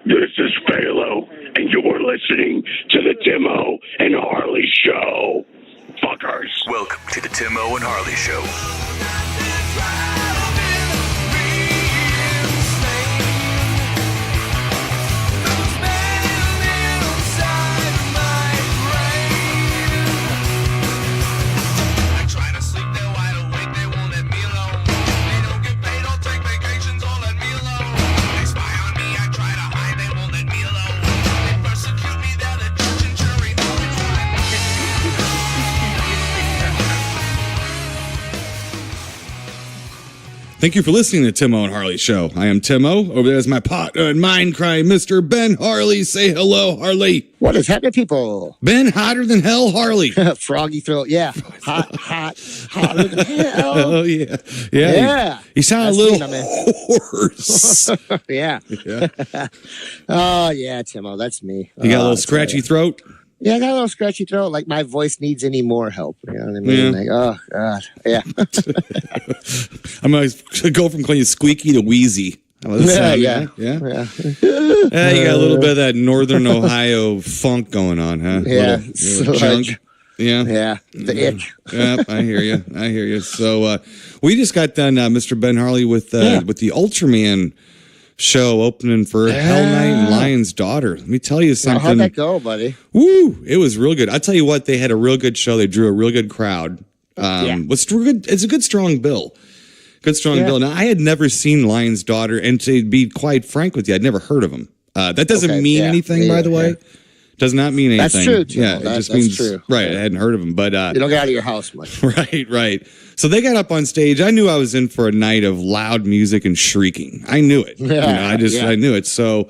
This is Phalo, and you're listening to the Timo and Harley Show. Fuckers. Welcome to the Timo and Harley Show. Thank you for listening to Timo and Harley Show. I am Timo. Over there is my partner in mind crime, Mr. Ben Harley. Say hello, Harley. What is happening, people? Ben, hotter than hell, Harley. Froggy throat, yeah. Hotter than hell. Oh, yeah. Yeah. You sound a little hoarse. Yeah. Oh, yeah, Timo, that's me. You got a little scratchy throat? Yeah, I got a little scratchy throat, like my voice needs any more help. You know what I mean? Yeah. Like, oh, God. Yeah. I'm going to go from calling you squeaky to wheezy. Yeah. You got a little bit of that Northern Ohio funk going on, huh? Yeah. Little junk. Yeah. Yeah. The ick. Yeah, I hear you. So we just got done, Mr. Ben Harley, with the Ultraman show opening for Hell Night and Lion's Daughter. Let me tell you something. How'd that go, buddy? Woo! It was real good. I'll tell you what, they had a real good show. They drew a real good crowd. It's a good, strong bill. Bill. Now, I had never seen Lion's Daughter, and to be quite frank with you, I'd never heard of him. That doesn't mean anything, by the way. Does not mean anything. That's true, too. Yeah, it just means true. Right, I hadn't heard of him. But you don't get out of your house much. Right. So they got up on stage. I knew I was in for a night of loud music and shrieking. I knew it. I knew it. So,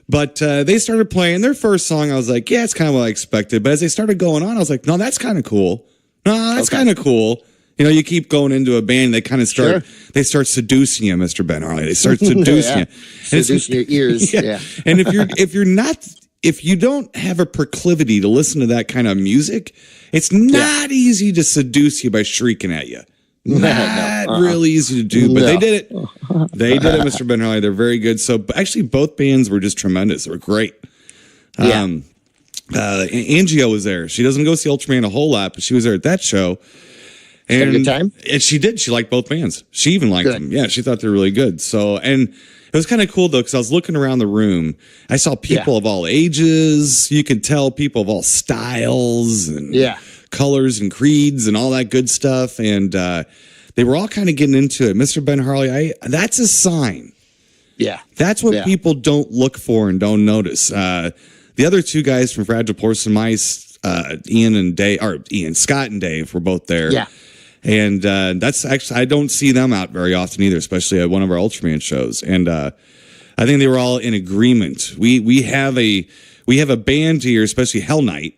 but they started playing their first song. I was like, yeah, it's kind of what I expected. But as they started going on, I was like, no, that's kind of cool. No, that's kind of cool. You know, you keep going into a band, they kind of start, they start seducing you, Mr. Ben Harley. They start seducing you. Seducing your ears. Yeah. And if you don't have a proclivity to listen to that kind of music, it's not easy to seduce you by shrieking at you. Not real easy to do, but they did it. They did it, Mr. Ben Harley. They're very good. So actually, both bands were just tremendous. They were great. Angio was there. She doesn't go see Ultraman a whole lot, but she was there at that show. And had a good time? And she did. She liked both bands. She even liked them. Yeah, she thought they were really good. So, and it was kind of cool, though, because I was looking around the room. I saw people of all ages. You could tell people of all styles and colors and creeds and all that good stuff. And they were all kind of getting into it. Mr. Ben Harley, that's a sign. Yeah. That's what people don't look for and don't notice. The other two guys from Fragile Porcelain Mice, Scott and Dave were both there. Yeah. And that's actually, I don't see them out very often either, especially at one of our Ultraman shows. And I think they were all in agreement. We have a band here, especially Hell Night.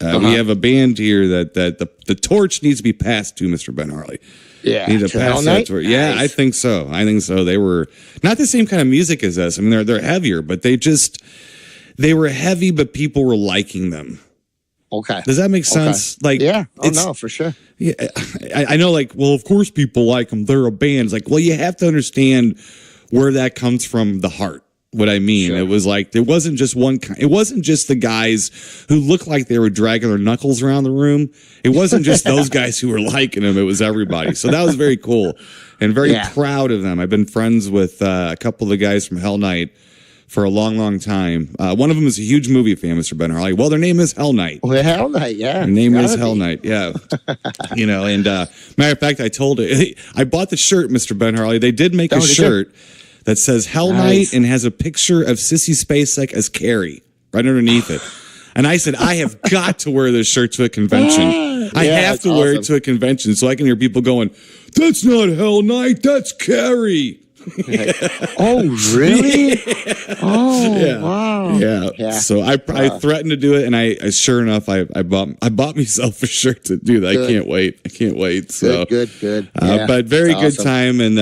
We have a band here that the torch needs to be passed to, Mr. Ben Harley. Yeah. Need to pass that torch. Yeah, nice. I think so. They were not the same kind of music as us. I mean, they're heavier, but they were heavy, but people were liking them. Okay. Does that make sense? Okay. Like, yeah. Oh, no, for sure. Yeah, I know, like, well, of course people like them. They're a band. It's like, well, you have to understand where that comes from the heart. What I mean, it was like, it wasn't just the guys who looked like they were dragging their knuckles around the room. It wasn't just those guys who were liking them. It was everybody. So that was very cool and very proud of them. I've been friends with a couple of the guys from Hell Night for a long, long time. One of them is a huge movie fan, Mr. Ben Harley. Well, their name is Hell Night. Well, Hell Night, yeah. Their name is Hell Night, yeah. And matter of fact, I bought the shirt, Mr. Ben Harley. They did make a shirt that says Hell Night and has a picture of Sissy Spacek as Carrie right underneath it. And I said, I have got to wear this shirt to a convention. I have to wear it to a convention so I can hear people going, that's not Hell Night, that's Carrie. Oh, really? Yeah. Oh, wow. Yeah. So I threatened to do it, and I sure enough, I bought myself a shirt to do that. Good. I can't wait. So good. But very good time, and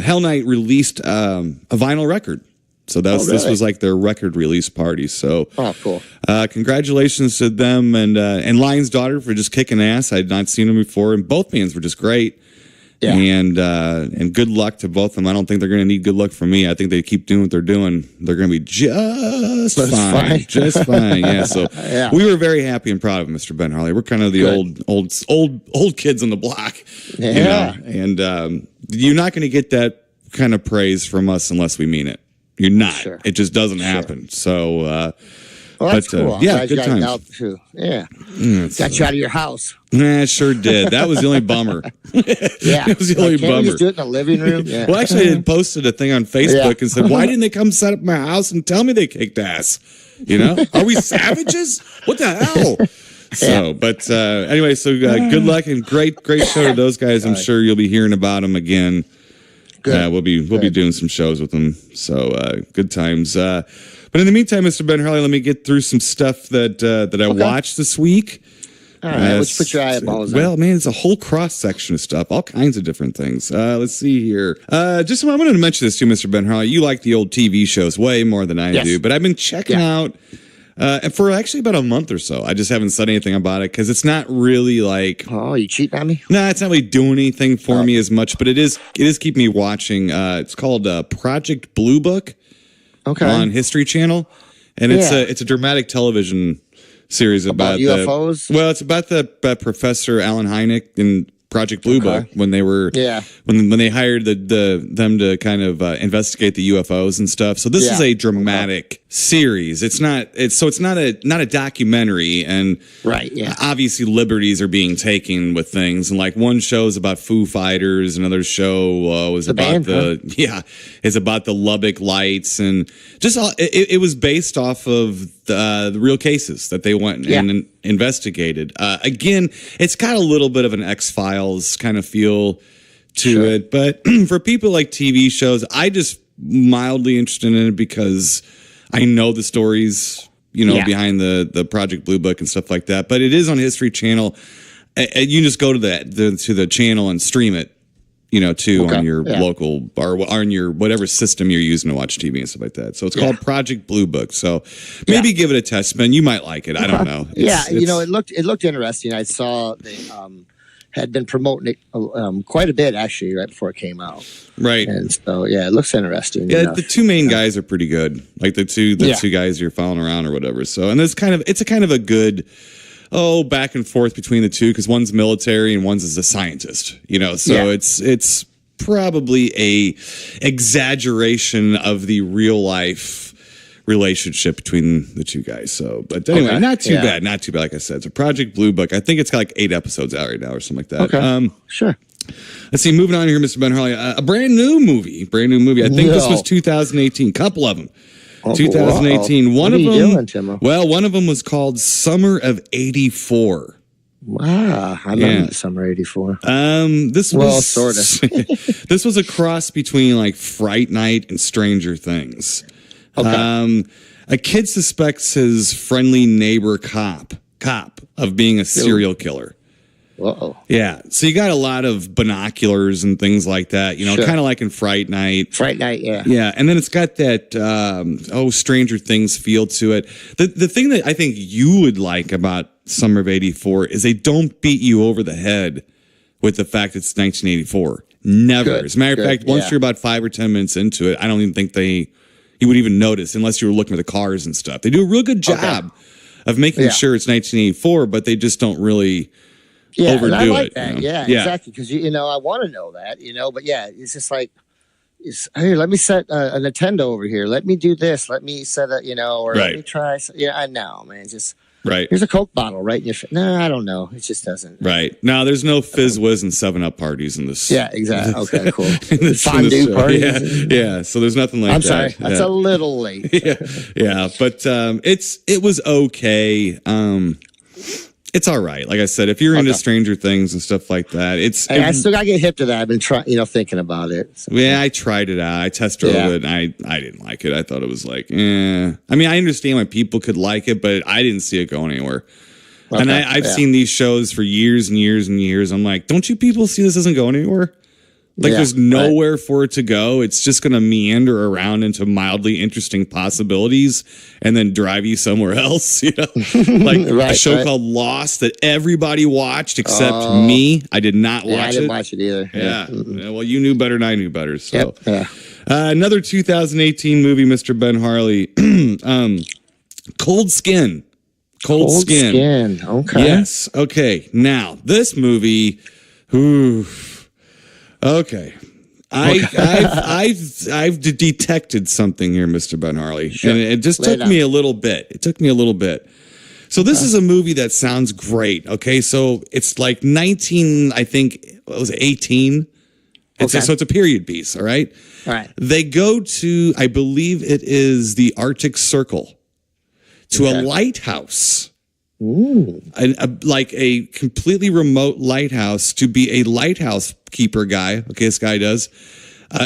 Hell Night released a vinyl record. So this was like their record release party. So cool. Congratulations to them and Lion's Daughter for just kicking ass. I had not seen them before, and both bands were just great. Yeah. And good luck to both of them. I don't think they're going to need good luck from me. I think they keep doing what they're doing. They're going to be just fine. Just fine. Yeah. So we were very happy and proud of Mr. Ben Harley. We're kind of the old kids on the block. Yeah. You know? And you're not going to get that kind of praise from us unless we mean it. You're not. Sure. It just doesn't happen. So, well, that's cool. Yeah, good times. Out too. Yeah. Got you out of your house. Nah, sure did. That was the only bummer. Yeah. It was the only can't bummer. We just do it in the living room? Yeah. Well, actually, I had posted a thing on Facebook and said, why didn't they come set up my house and tell me they kicked ass? You know? Are we savages? What the hell? So, but anyway, so good luck and great show to those guys. I'm sure you'll be hearing about them again. Good. We'll be doing some shows with them. So good times. But in the meantime, Mr. Ben Harley, let me get through some stuff that I watched this week. All right, let's put your eyeballs on. Well, man, it's a whole cross section of stuff, all kinds of different things. Let's see here. I wanted to mention this too, Mr. Ben Harley. You like the old TV shows way more than I do, but I've been checking out for actually about a month or so. I just haven't said anything about it because it's not really like. Oh, you cheating on me? No, it's not really doing anything for me as much, but it is keeping me watching. It's called Project Blue Book. On History Channel, and it's a dramatic television series about UFOs. It's about the Professor Alan Hynek in Project Blue Book when they were when they hired them to kind of investigate the UFOs and stuff. So this is a dramatic series. It's not a documentary, and obviously liberties are being taken with things. And like one show's about Foo Fighters, another show was about it's about the Lubbock Lights, and just it was based off of the real cases that they went and investigated. Again, it's got a little bit of an X-Files kind of feel to it, but for people like TV shows, I just mildly interested in it because I know the stories, behind the Project Blue Book and stuff like that. But it is on History Channel. And you just go to the channel and stream it, on your local or on your whatever system you're using to watch TV and stuff like that. So it's called Project Blue Book. So maybe give it a test, man. You might like it. I don't know. It looked interesting. I saw they had been promoting it quite a bit actually right before it came out. Right. And so it looks interesting. Yeah, the two main guys are pretty good. Like the two guys you're following around or whatever. So and it's a kind of a good back and forth between the two because one's military and one's as a scientist. So it's probably a exaggeration of the real life relationship between the two guys. So, but anyway, not too bad. Not too bad. Like I said, it's a Project Blue Book. I think it's got like 8 episodes out right now or something like that. Okay. Sure. Let's see. Moving on here, Mr. Ben Harley. A brand new movie. I think this was 2018. Couple of them. 2018. Wow. One of them. Doing, Timo? Well, one of them was called Summer of '84. Wow, I remember Summer '84. This was sort of. This was a cross between like Fright Night and Stranger Things. Okay. A kid suspects his friendly neighbor cop of being a serial killer. Whoa. Yeah. So you got a lot of binoculars and things like that, kind of like in Fright Night. Fright Night, yeah. Yeah. And then it's got that, Stranger Things feel to it. The thing that I think you would like about Summer of '84 is they don't beat you over the head with the fact it's 1984. Never. As a matter of fact, once you're about 5 or 10 minutes into it, I don't even think you would even notice unless you were looking at the cars and stuff. They do a real good job of making sure it's 1984, but they just don't really overdo I like it. That. Yeah, exactly. Because I want to know that. But it's just like, hey, let me set a Nintendo over here. Let me do this. Let me set a, let me try. I know, man. Just here's a Coke bottle right in your face. No, I don't know. It just doesn't. Right. No, there's no Fizz Whiz and 7-Up parties in this. Yeah, exactly. Okay, cool. Fondue parties. Yeah. So there's nothing like that. I'm sorry. That's a little late. Yeah. But it was okay. It's all right. Like I said, if you're into Stranger Things and stuff like that, I still got to get hip to that. I've been trying, thinking about it. So. Yeah, I tried it out. I tested it, and I didn't like it. I thought it was like, I mean, I understand why people could like it, but I didn't see it going anywhere. Okay. And I've seen these shows for years and years and years. I'm like, don't you people see this isn't going anywhere? Like there's nowhere for it to go. It's just going to meander around into mildly interesting possibilities and then drive you somewhere else. You know, like a show called Lost that everybody watched except me. I did not watch it. I didn't watch it either. Yeah. Well, you knew better than I knew better. So, another 2018 movie, Mr. Ben Harley, Cold Skin. Cold Skin. Okay. Yes. Okay. Now this movie. Okay. I've detected something here, Mr. Ben Harley. Sure. And it just took me a little bit. So this is a movie that sounds great. Okay. So it's like 19, I think, what was it, 18? So it's a period piece. All right. All right. They go to, I believe it is the Arctic Circle, to a lighthouse. Ooh. Like a completely remote lighthouse, to be a lighthouse keeper guy. Okay, this guy does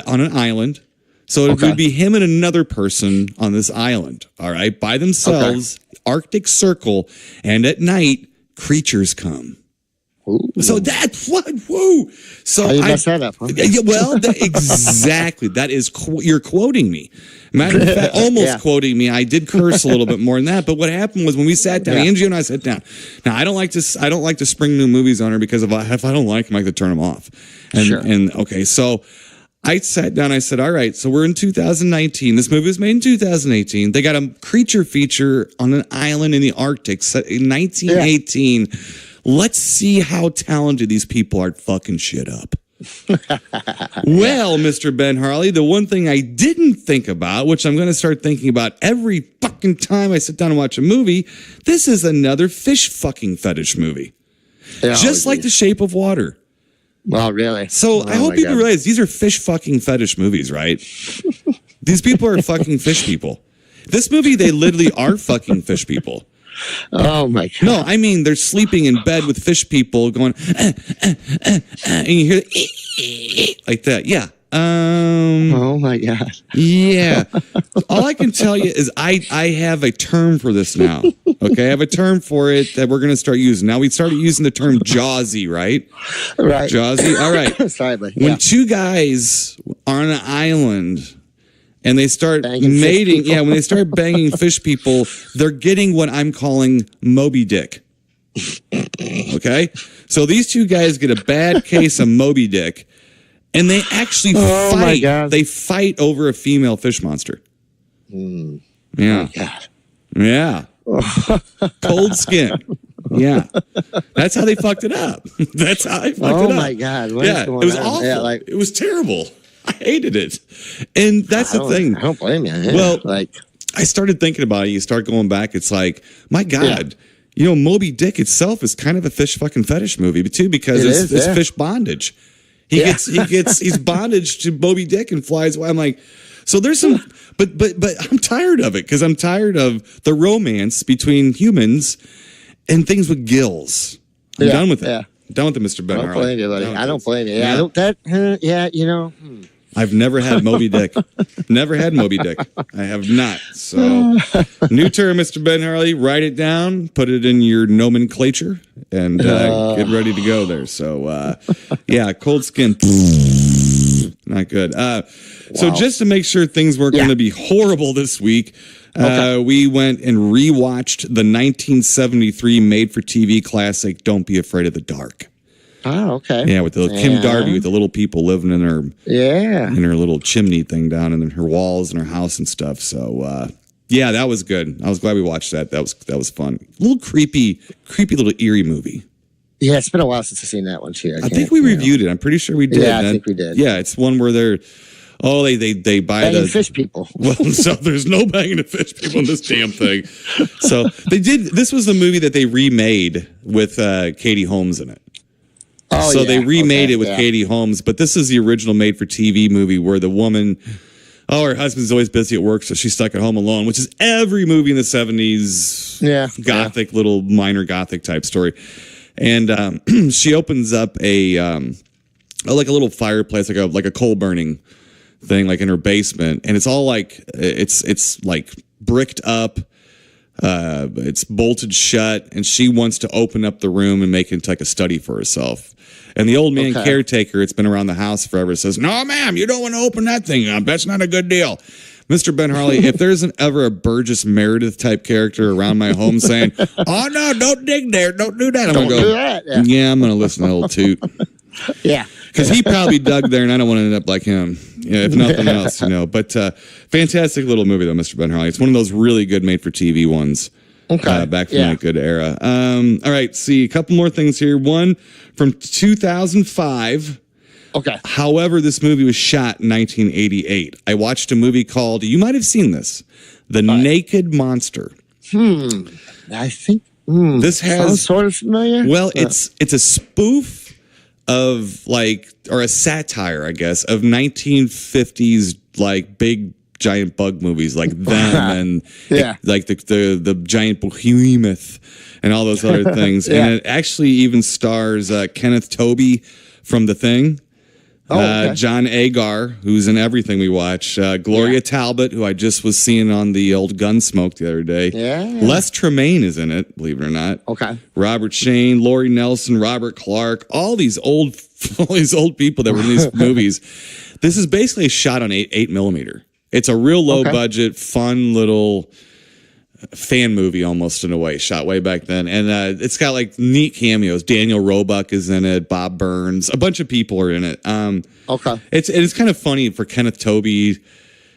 on an island. So it would be him and another person on this island. All right, by themselves, Arctic Circle, and at night creatures come. Ooh. So that's what. Woo! So you messed that up, huh? Yeah, well, exactly. That is you're quoting me. Matter of fact, almost quoting me. I did curse a little bit more than that. But what happened was when we sat down, Angie and I sat down. Now I don't like to spring new movies on her because if I don't like them, I have to turn them off. And okay, so I sat down. I said, all right. So we're in 2019. This movie was made in 2018. They got a creature feature on an island in the Arctic set in 1918. Yeah. Let's see how talented these people are fucking shit up. Well, Mr. Ben Harley, the one thing I didn't think about, which I'm going to start thinking about every fucking time I sit down and watch a movie, this is another fish fucking fetish movie. Just like The Shape of Water. Well, really? So I hope people realize these are fish fucking fetish movies, right? These people are fucking fish people. This movie, they literally are fucking fish people. Oh my God! No, I mean they're sleeping in bed with fish people going, and you hear like that. Yeah. Oh my God! Yeah. All I can tell you is I have a term for this now. Okay, I have a term for it that we're going to start using. Now we started using the term Jawsy, right? Right. Jawsy. All right. Sorry, but when two guys are on an island. And they start banging mating. Yeah, when they start banging fish people, they're getting what I'm calling Moby Dick. Okay? So these two guys get a bad case of Moby Dick, and they actually fight. My God. They fight over a female fish monster. Mm. Yeah. Oh God. Yeah. Cold Skin. Yeah. That's how they fucked it up. That's how they fucked it up. Oh my God. What it was awful. Yeah, it was terrible. I hated it. And that's the thing. I don't blame you. Yeah. Well, I started thinking about it. You start going back. It's like, my God, Moby Dick itself is kind of a fish fucking fetish movie too, because it's fish bondage. He's bondage to Moby Dick and flies away. I'm like, so there's some, but I'm tired of it because I'm tired of the romance between humans and things with gills. I'm done with it. Yeah. Done with it, Mr. Ben Harley. I don't blame you, buddy. I don't blame you. Yeah, I've never had Moby Dick. Never had Moby Dick. I have not. So, new term, Mr. Ben Harley. Write it down. Put it in your nomenclature, and get ready to go there. So, Cold Skin. Not good. So, just to make sure things weren't going to be horrible this week, we went and rewatched the 1973 made-for-TV classic, Don't Be Afraid of the Dark. Oh, okay. Yeah, with the Kim Darby with the little people living in her little chimney thing down in her walls and her house and stuff. So that was good. I was glad we watched that. That was fun. A little creepy little eerie movie. Yeah, it's been a while since I've seen that one too. I think we reviewed it. I'm pretty sure we did. Yeah, I think we did. Yeah, it's one where they buy banging fish people. Well, so there's no banging of fish people in this damn thing. So this was the movie that they remade with Katie Holmes in it. Oh, so they remade it with Katie Holmes, but this is the original made-for-TV movie where the woman, her husband's always busy at work, so she's stuck at home alone, which is every movie in the 70s, gothic, little minor gothic type story. And she opens up like a little fireplace, like a coal burning thing, like in her basement, and it's all like it's like bricked up. It's bolted shut, and she wants to open up the room and make it like a study for herself. And the old man caretaker, it's been around the house forever, says, "No, ma'am, you don't want to open that thing up. That's not a good deal." Mr. Ben Harley, if there's ever a Burgess Meredith type character around my home saying, "Oh, no, don't dig there. Don't do that," I'm going to go, do that. Yeah, I'm going to listen to that little toot. Yeah. Because he probably dug there, and I don't want to end up like him, if nothing else, But fantastic little movie, though, Mr. Ben Harley. It's one of those really good made-for-TV ones. Back from that good era. All right, see, a couple more things here. One from 2005. Okay. However, this movie was shot in 1988. I watched a movie called, you might have seen this, The Naked Monster. I think this sounds sort of familiar. Well, it's a spoof of or a satire, I guess, of 1950s big giant bug movies like them and like the giant behemoth and all those other things. And it actually even stars Kenneth Tobey from The Thing. John Agar, who's in everything we watch. Gloria Talbot, who I just was seeing on the old Gunsmoke the other day. Les Tremaine is in it, believe it or not. Robert Shane, Laurie Nelson, Robert Clark, all these old people that were in these movies. This is basically shot on 8mm. It's a real low budget, fun little fan movie almost in a way, shot way back then. And it's got neat cameos. Daniel Roebuck is in it, Bob Burns, a bunch of people are in it. It's kind of funny for Kenneth Tobey.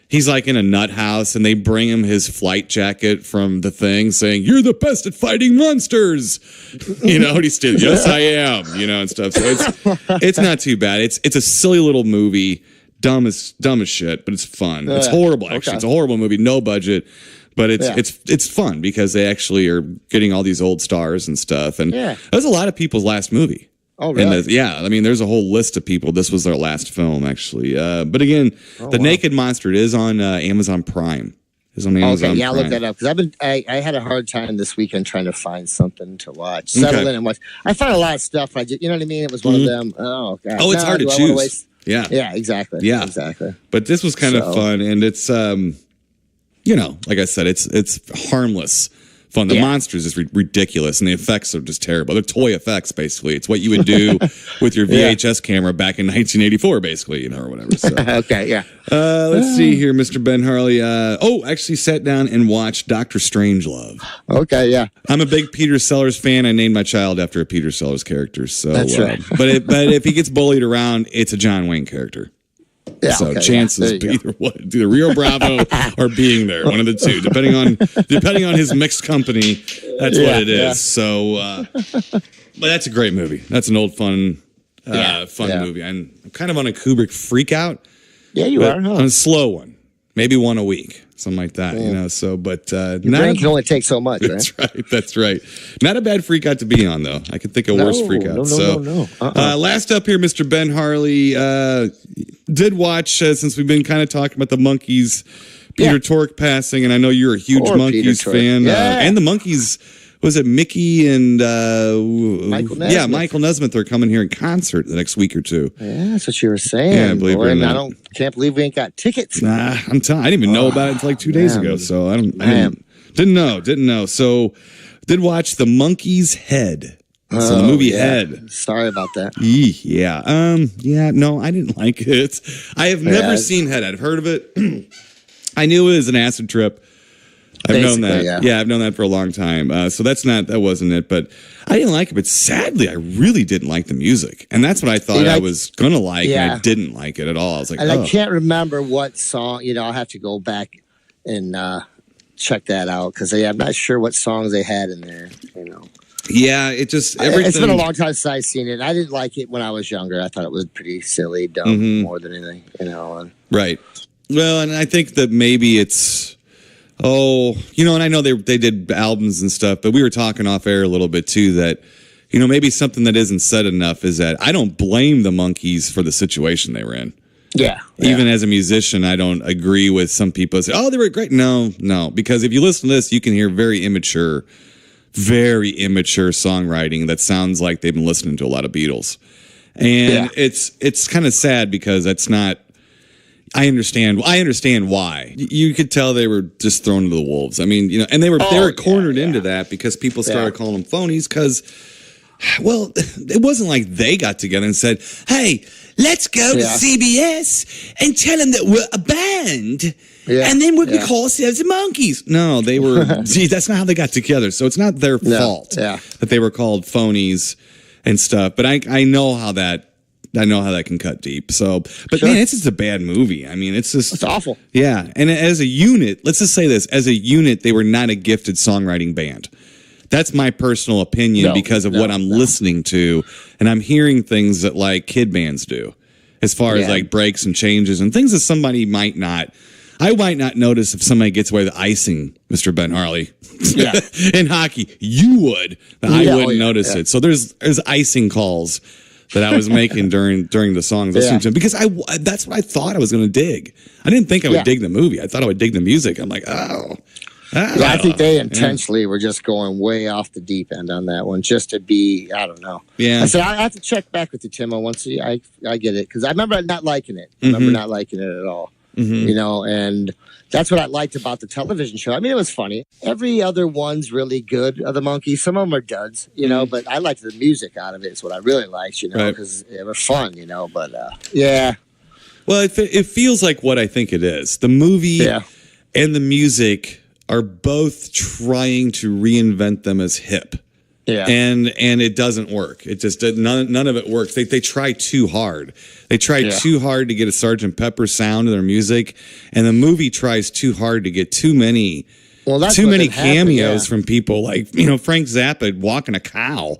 He's in a nut house and they bring him his flight jacket from The Thing saying, "You're the best at fighting monsters." And he's still, "Yes, I am," and stuff. So it's not too bad. It's a silly little movie, dumb as shit, but it's fun. It's horrible, actually. It's a horrible movie, no budget. But it's fun because they actually are getting all these old stars and stuff. And that was a lot of people's last movie. Oh, really? There's a whole list of people. This was their last film, actually. But again, The Naked Monster, it is on Amazon Prime. It's on Amazon Prime. I'll look that up. Because I had a hard time this weekend trying to find something to watch. Settle in and watch. I found a lot of stuff. You know what I mean? It was one of them. Oh, God. Oh, it's hard to choose. Yeah, exactly. Yeah. Exactly. But this was kind of fun. And it's... like I said, it's harmless fun. The monsters is ridiculous, and the effects are just terrible. They're toy effects, basically. It's what you would do with your VHS camera back in 1984, basically, or whatever. So. Let's see here, Mr. Ben Harley. Actually sat down and watched Dr. Strangelove. I'm a big Peter Sellers fan. I named my child after a Peter Sellers character. So that's right. but if he gets bullied around, it's a John Wayne character. Chances either Rio Bravo or being there, one of the two, depending on his mixed company. That's what it is. So, but that's a great movie. That's an old fun movie. I'm kind of on a Kubrick freak out. Yeah, you are. On a slow one, maybe one a week, something like that. So, but your brain can only take so much. That's right. Not a bad freak out to be on, though. I could think of worse freak outs. No. Last up here, Mr. Ben Harley did watch, since we've been kind of talking about the Monkees, Peter Tork passing, and I know you're a huge Monkees fan. And the Monkees, was it Mickey and Michael Nesmith? Yeah, Michael Nesmith. They're coming here in concert the next week or two. Yeah, that's what you were saying. Yeah, believe it or not. I can't believe we ain't got tickets. Nah, I'm telling. I didn't even know about it until 2 days ago. So I didn't know. So did watch the Monkey's Head. So the movie Head. Sorry about that. No, I didn't like it. I have never seen Head. I've heard of it. I knew it was an acid trip. I've known that. I've known that for a long time. So that wasn't it. But I didn't like it. But sadly, I really didn't like the music. And that's what I thought I was going to like. And I didn't like it at all. I was like, I can't remember what song. I'll have to go back and check that out. Because I'm not sure what songs they had in there, Yeah, it just everything. It's been a long time since I've seen it. I didn't like it when I was younger. I thought it was pretty silly, dumb, more than anything. Right. Well, and I think that maybe it's and I know they did albums and stuff, but we were talking off air a little bit too that maybe something that isn't said enough is that I don't blame the Monkees for the situation they were in. Yeah. Even as a musician, I don't agree with some people who say, "Oh, they were great." No, because if you listen to this, you can hear very immature songwriting that sounds like they've been listening to a lot of Beatles. And it's kind of sad because that's not, I understand why. You could tell they were just thrown to the wolves. I mean, and they were cornered into that because people started calling them phonies because, well, it wasn't like they got together and said, hey, let's go to CBS and tell them that we're a band. Yeah. And then we're going to call ourselves the Monkeys. No, they were, that's not how they got together. So it's not their fault that they were called phonies and stuff. But I know how that can cut deep. So, but man, it's just a bad movie. I mean, it's awful. Yeah. And as a unit, let's just say this, as a unit, they were not a gifted songwriting band. That's my personal opinion because of what I'm listening to. And I'm hearing things that like kid bands do as far as like breaks and changes and things that somebody might not. I might not notice if somebody gets away with icing, Mr. Ben Harley. Yeah. In hockey, you would, but I wouldn't notice it. So there's icing calls that I was making during the songs listening to them because that's what I thought I was going to dig. I didn't think I would dig the movie. I thought I would dig the music. I'm like, I think they intentionally were just going way off the deep end on that one, just to be, I don't know. Yeah. I said, I have to check back with you, Timo, once I get it. Because I remember not liking it. I remember not liking it at all. And that's what I liked about the television show. I mean, it was funny. Every other one's really good of the Monkees. Some of them are duds, but I liked the music out of it. It's what I really liked, because they were fun, but Well, it feels like what I think it is. The movie and the music are both trying to reinvent them as hip. Yeah. And it doesn't work. It just none of it works. They try too hard. They try too hard to get a Sgt. Pepper sound in their music, and the movie tries too hard to get too many cameos from people like, Frank Zappa walking a cow,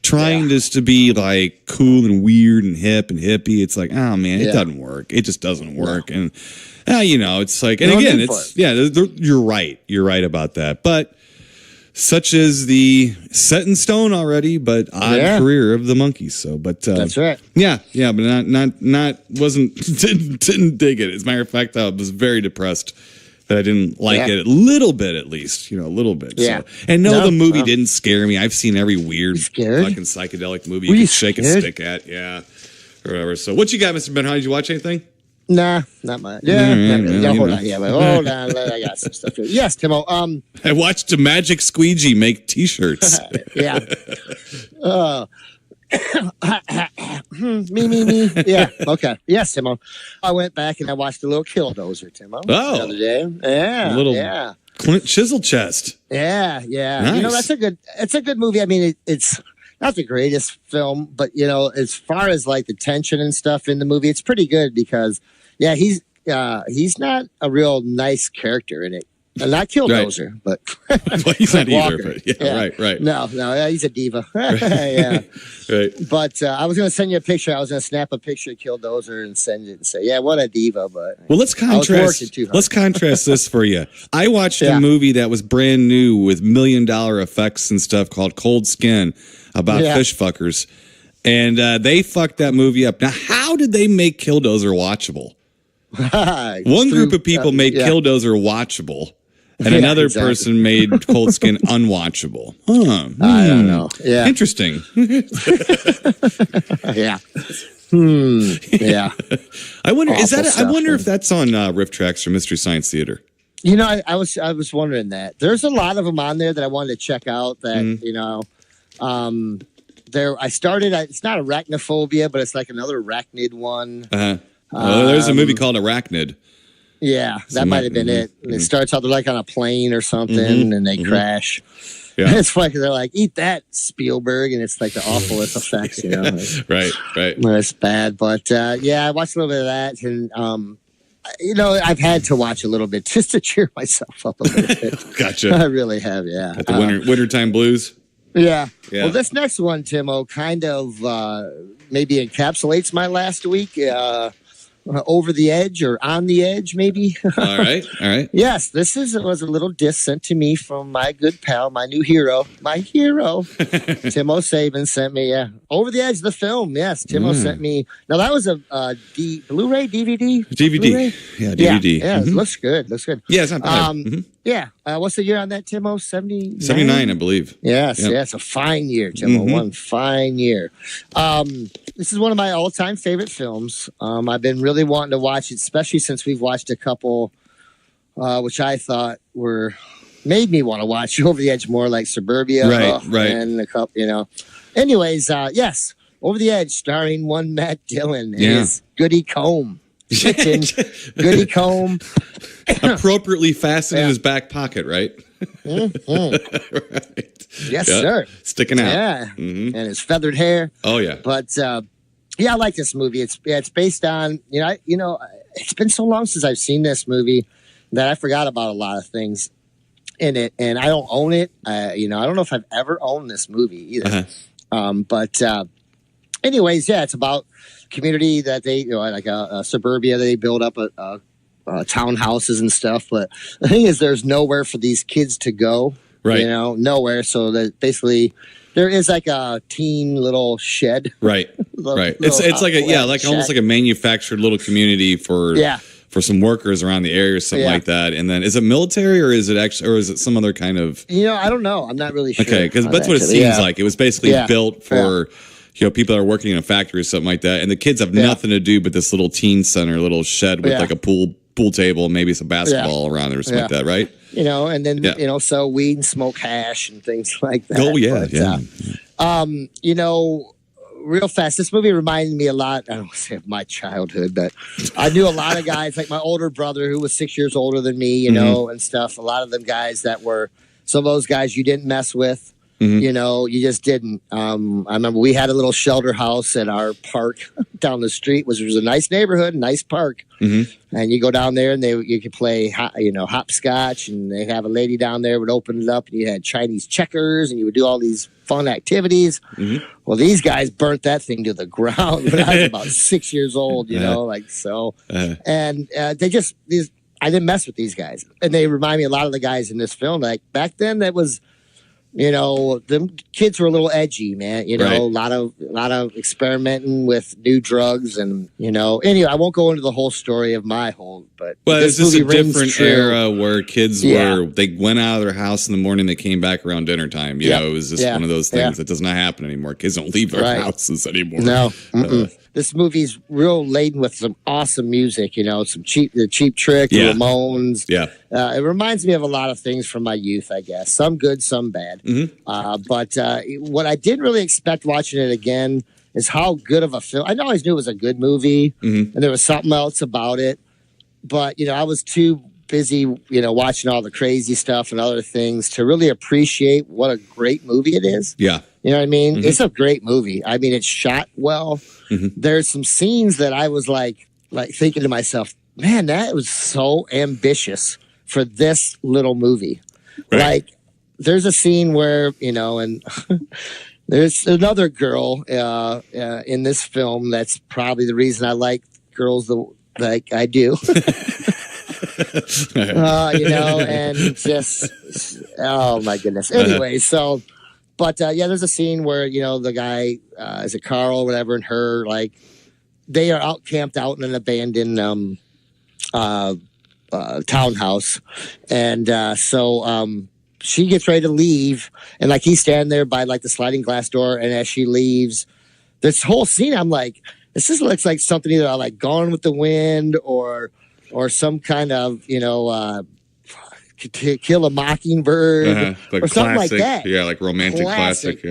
trying just to be like cool and weird and hip and hippie. It's like, oh man, it doesn't work. It just doesn't work. And it's like, and again, you're right. You're right about that. But such is the set in stone already, but odd career of the Monkees. So, but that's right. Yeah, but not wasn't didn't dig it. As a matter of fact, I was very depressed that I didn't like it a little bit, at least, a little bit. Yeah. So, and the movie didn't scare me. I've seen every weird fucking psychedelic movie you can shake a stick at, or whatever. So, what you got, Mr. Ben? Did you watch anything? Nah, not much. Yeah, hold on. Yeah, but hold on. I got some stuff here. Yes, Timo. I watched a Magic Squeegee make T-shirts. Yeah. Me. Yeah. Okay. Yes, Timo. I went back and I watched a little Killdozer, Timo. Oh. The other day. Yeah. Clint Chisel chest. Yeah. Nice. It's a good movie. I mean, it's not the greatest film, but as far as like the tension and stuff in the movie, it's pretty good because he's not a real nice character in it. Not Killdozer, but well, he's not either. But right. No, he's a diva. Yeah, right. But I was going to send you a picture. I was going to snap a picture of Killdozer and send it and say, what a diva. But let's contrast. Let's contrast this for you. I watched a movie that was brand new with $1 million effects and stuff called Cold Skin about fish fuckers, and they fucked that movie up. Now, how did they make Killdozer watchable? One group of people made Killdozer watchable. And another person made Cold Skin unwatchable. I don't know. Yeah. Interesting. Yeah. Yeah. I wonder if that's on Riff Tracks or Mystery Science Theater. I was wondering that. There's a lot of them on there that I wanted to check out that, I started, it's not arachnophobia, but it's like another arachnid one. There's a movie called Arachnid. Yeah, that might have been it. And it starts out, they're like on a plane or something, and they crash. Yeah. And it's funny because they're like, eat that, Spielberg, and it's like the awfulest effects, Right. It's bad. But, I watched a little bit of that, and, I've had to watch a little bit just to cheer myself up a little bit. Gotcha. I really have, yeah. At the wintertime blues? Yeah. Well, this next one, Timo, kind of maybe encapsulates my last week. Over the edge or on the edge, maybe. All right. Yes, this was a little disc sent to me from my good pal, my hero, Timo Sabin sent me. Over the Edge, the film. Yes, Timo sent me. Now that was a Blu-ray, DVD. DVD. Blu-ray? Yeah, DVD. Yeah, it looks good. Yeah, it's not bad. Yeah. What's the year on that, Timo? 79? 79, I believe. Yes. Yeah, it's a fine year, Timo. One fine year. This is one of my all-time favorite films. I've been really wanting to watch it, especially since we've watched a couple, which I thought made me want to watch Over the Edge more, like Suburbia. Right. And a couple, Anyways, yes, Over the Edge, starring one Matt Dillon and his Goody Comb. Goody Comb. Appropriately fastened in his back pocket, right? Right. Yes, sir. Sticking out. Yeah. And his feathered hair. Oh, yeah. But, I like this movie. It's based on, it's been so long since I've seen this movie that I forgot about a lot of things in it. And I don't own it. I don't know if I've ever owned this movie either. But anyways, it's about community that they, like a suburbia, they build up townhouses and stuff. But the thing is, there's nowhere for these kids to go. Right. Nowhere. So that basically there is like a teen little shed. Right. It's like almost like a manufactured little community for some workers around the area or something like that. And then is it military or is it some other kind of? I don't know. I'm not really sure. Okay, because that's what it seems like. It was basically built for people that are working in a factory or something like that, and the kids have nothing to do but this little teen center, little shed with like a pool table, and maybe some basketball around there or something like that, right? And then sell weed and smoke hash and things like that. Oh yeah, real fast, this movie reminded me a lot, I don't want to say of my childhood, but I knew a lot of guys, like my older brother who was 6 years older than me, and stuff. A lot of them guys that were, some of those guys you didn't mess with. You just didn't. I remember we had a little shelter house at our park down the street, which was a nice neighborhood, nice park. And you go down there and you could play, hopscotch, and they have a lady down there would open it up, and you had Chinese checkers, and you would do all these fun activities. Well, these guys burnt that thing to the ground when I was about 6 years old, and they just I didn't mess with these guys, and they remind me a lot of the guys in this film. Like back then, that was. The kids were a little edgy, man. A lot of experimenting with new drugs, and Anyway, I won't go into the whole story of my whole, but it's just a different era where kids they went out of their house in the morning, they came back around dinner time. It was just one of those things that does not happen anymore. Kids don't leave their houses anymore. No. This movie's real laden with some awesome music, some Cheap Trick, Ramones. It reminds me of a lot of things from my youth, I guess. Some good, some bad. But what I didn't really expect watching it again is how good of a film. I always knew it was a good movie, and there was something else about it. But, I was too busy, watching all the crazy stuff and other things to really appreciate what a great movie it is. Yeah. You know what I mean? It's a great movie. I mean, it's shot well. There's some scenes that I was like thinking to myself, man, that was so ambitious for this little movie. Like, there's a scene where, and there's another girl in this film that's probably the reason I like girls like I do. And just, oh my goodness. Anyway, so... But, there's a scene where, the guy, is it Carl or whatever, and her, like, they are camped out in an abandoned townhouse. And so she gets ready to leave, and, like, he's standing there by, like, the sliding glass door, and as she leaves, this whole scene, I'm like, this just looks like something either like Gone with the Wind or some kind of, To Kill a Mockingbird like or something like that. Yeah, like romantic classic.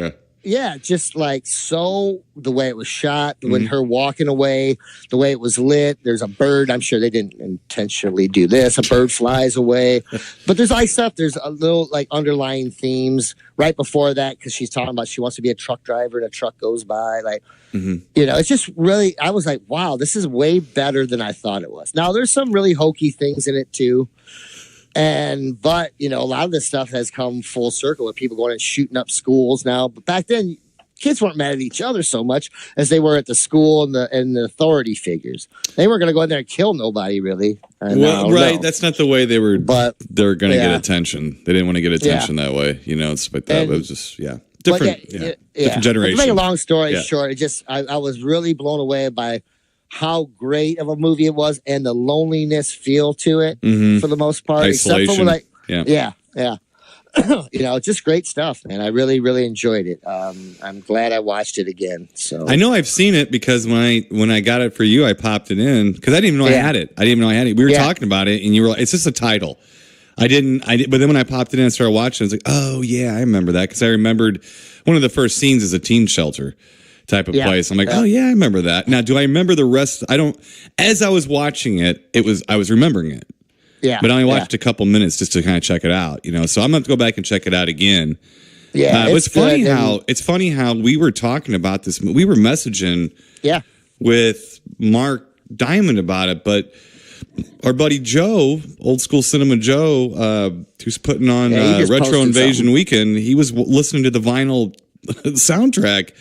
Yeah, just like the way it was shot, when her walking away, the way it was lit. There's a bird. I'm sure they didn't intentionally do this. A bird flies away. But there's like stuff. There's a little like underlying themes right before that, because she's talking about she wants to be a truck driver and a truck goes by. Like, it's just really, I was like, wow, this is way better than I thought it was. Now, there's some really hokey things in it too. But a lot of this stuff has come full circle with people going and shooting up schools now. But back then, kids weren't mad at each other so much as they were at the school and the authority figures. They weren't going to go in there and kill nobody, really. That's not the way they were. But they were going to get attention. They didn't want to get attention that way. It's like that. It was just different. Different generation. To make a long story short, it just I was really blown away by how great of a movie it was and the loneliness feel to it for the most part. Isolation. Except for Yeah. Just great stuff, man. I really, really enjoyed it. I'm glad I watched it again. So I know I've seen it because when I got it for you, I popped it in because I didn't even know I had it. We were talking about it, and you were like, "It's just a title." But then when I popped it in and started watching, I was like, "Oh yeah, I remember that," because I remembered one of the first scenes is a teen shelter type of place. I'm like, "Oh yeah, I remember that." Now, do I remember the rest? I don't. As I was watching it, I was remembering it. Yeah, but I only watched a couple minutes just to kind of check it out, So I'm going to go back and check it out again. Yeah, it's funny how we were talking about this. We were messaging, with Mark Diamond about it, but our buddy Joe, Old School Cinema Joe, who's putting on Retro Invasion Weekend, he was listening to the vinyl soundtrack,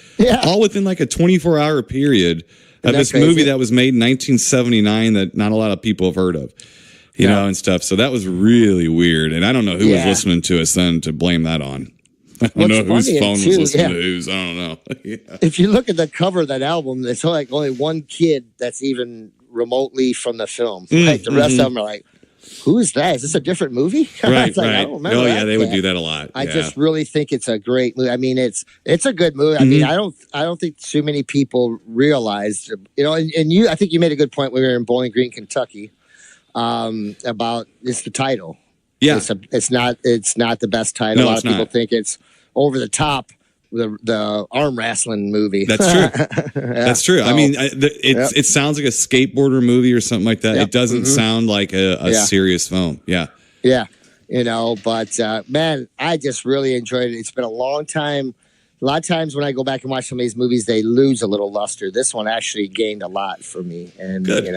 all within like a 24-hour period of this movie that was made in 1979 that not a lot of people have heard of. You know, and stuff. So that was really weird. And I don't know who was listening to us then to blame that on. I don't know whose phone was listening to whose. I don't know. If you look at the cover of that album, it's like only one kid that's even remotely from the film. The rest of them are like, who is that? Is this a different movie? Right, I don't remember. Oh, yeah, they would do that a lot. I just really think it's a great movie. I mean, it's a good movie. I mean, I don't think too many people realize, and I think you made a good point when we were in Bowling Green, Kentucky. About it's the title. Yeah, it's not the best title. No, a lot of people think it's over the top. The arm wrestling movie. That's true. That's true. So, I mean, it sounds like a skateboarder movie or something like that. It doesn't sound like a serious film. Yeah. Yeah. But man, I just really enjoyed it. It's been a long time. A lot of times when I go back and watch some of these movies, they lose a little luster. This one actually gained a lot for me, and Good.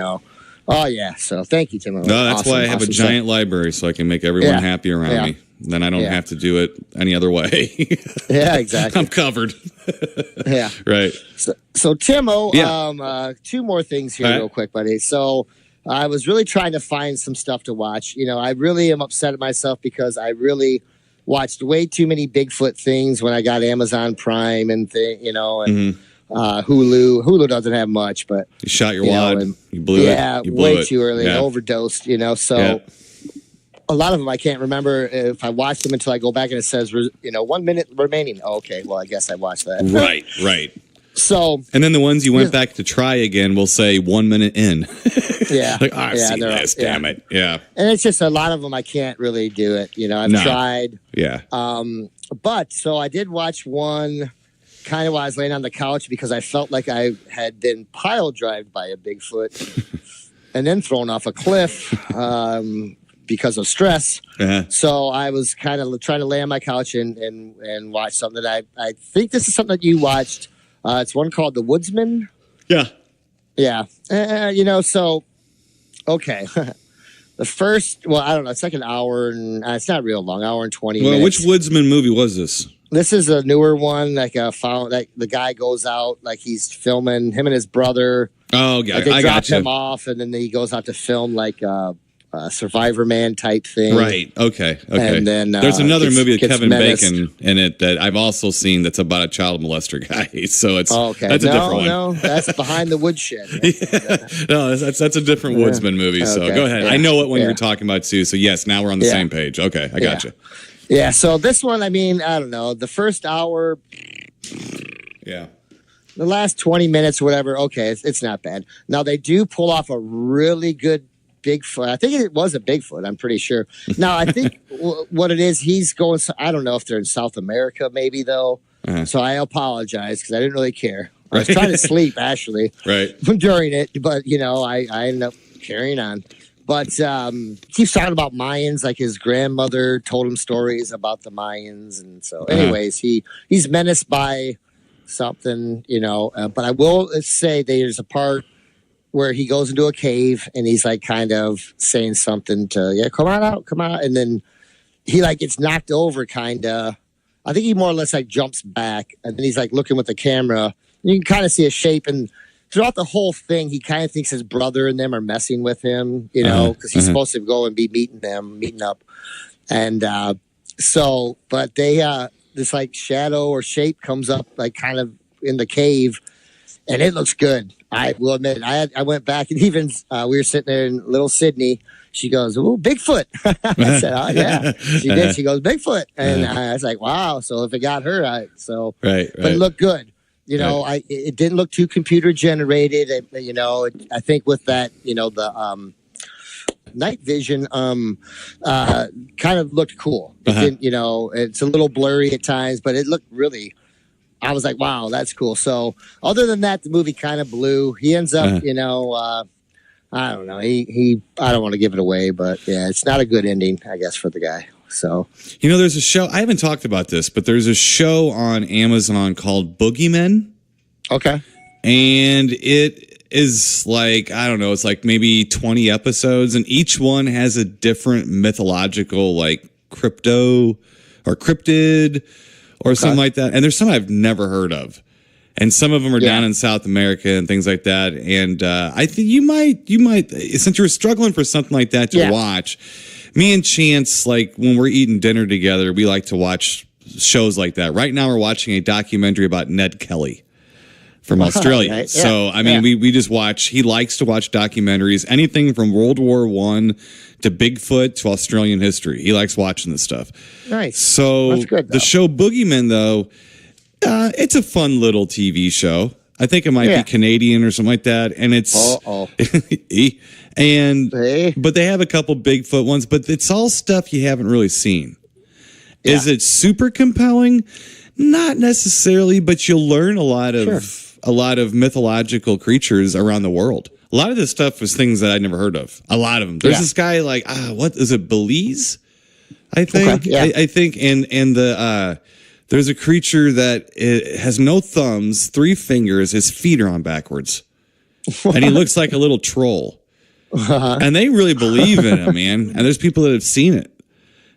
Oh, yeah. So thank you, Tim. No, that's why I have a giant library so I can make everyone happy around me. Then I don't have to do it any other way. Yeah, exactly. I'm covered. Yeah. Right. So Timo, two more things here real quick, buddy. So I was really trying to find some stuff to watch. I really am upset at myself because I really watched way too many Bigfoot things when I got Amazon Prime and Hulu. Hulu doesn't have much, but you shot your wad. You blew it. Yeah, way too early. Overdosed. So a lot of them I can't remember if I watched them until I go back and it says 1 minute remaining. Oh, okay, well I guess I watched that. Right. So and then the ones you went back to try again will say 1 minute in. Yeah, I've seen this. Damn it. Yeah, and it's just a lot of them I can't really do it. I've tried. Yeah. But so I did watch one. Kind of while I was laying on the couch because I felt like I had been pile drived by a Bigfoot and then thrown off a cliff because of stress. So I was kind of trying to lay on my couch and watch something that I think this is something that you watched. It's one called The Woodsman. Yeah. Yeah. So, okay. The first, I don't know. It's like an hour and it's not real long, hour and 20 minutes. Which Woodsman movie was this? This is a newer one, like the guy goes out, like he's filming him and his brother. Oh, yeah, they drop him off, and then he goes out to film like a Survivor Man type thing. Right. Okay. And then there's another movie with Kevin Bacon in it that I've also seen that's about a child molester guy. So it's that's a different one. No, that's Behind the Woodshed. No, that's a different Woodsman movie. So go ahead. I know what one you're talking about too. So yes, now we're on the same page. Okay, I got you. Yeah, so this one, I mean, I don't know. The first hour, the last 20 minutes or whatever, okay, it's not bad. Now, they do pull off a really good Bigfoot. I think it was a Bigfoot, I'm pretty sure. Now, I think what it is, he's going, I don't know if they're in South America maybe, though. So I apologize because I didn't really care. I was trying to sleep, actually, during it, but, I ended up carrying on. But keeps talking about Mayans, like his grandmother told him stories about the Mayans. And so anyways, he's menaced by something, but I will say there's a part where he goes into a cave and he's like kind of saying something to, come on out. And then he like gets knocked over kind of. I think he more or less like jumps back and then he's like looking with the camera. You can kind of see a shape and throughout the whole thing, he kind of thinks his brother and them are messing with him, because he's supposed to go and be meeting up. And but they, this like shadow or shape comes up like kind of in the cave and it looks good. I will admit, I went back and even we were sitting there in Little Sydney. She goes, "Oh, Bigfoot." I said, "Oh yeah." She did. She goes, "Bigfoot," and I was like, "Wow!" So if it got her, but it looked good. You know, it didn't look too computer generated. You know, I think with that, you know, the night vision kind of looked cool. It didn't, you know, it's a little blurry at times, but it looked really. I was like, wow, that's cool. So other than that, the movie kind of blew. He ends up, you know, I don't know. I don't want to give it away, but yeah, it's not a good ending, I guess, for the guy. So, you know, there's a show, I haven't talked about this, but there's a show on Amazon called Boogeymen. Okay. And it is like, I don't know, it's like maybe 20 episodes, and each one has a different mythological, like crypto or cryptid or something like that. And there's some I've never heard of. And some of them are down in South America and things like that. And I think you might, since you're struggling for something like that to watch, me and Chance, like when we're eating dinner together, we like to watch shows like that. Right now we're watching a documentary about Ned Kelly from Australia. Right. So, I mean, we just watch, he likes to watch documentaries, anything from World War I to Bigfoot to Australian history. He likes watching this stuff. Nice. So that's good, the show Boogeyman, though, it's a fun little TV show. I think it might be Canadian or something like that. And it's, but they have a couple Bigfoot ones, but it's all stuff you haven't really seen. Yeah. Is it super compelling? Not necessarily, but you'll learn a lot of mythological creatures around the world. A lot of this stuff was things that I'd never heard of. A lot of them. There's this guy like, what is it? Belize? I think. Okay. I think, and the there's a creature that has no thumbs, 3 fingers. His feet are on backwards, and he looks like a little troll. And they really believe in him, man. And there's people that have seen it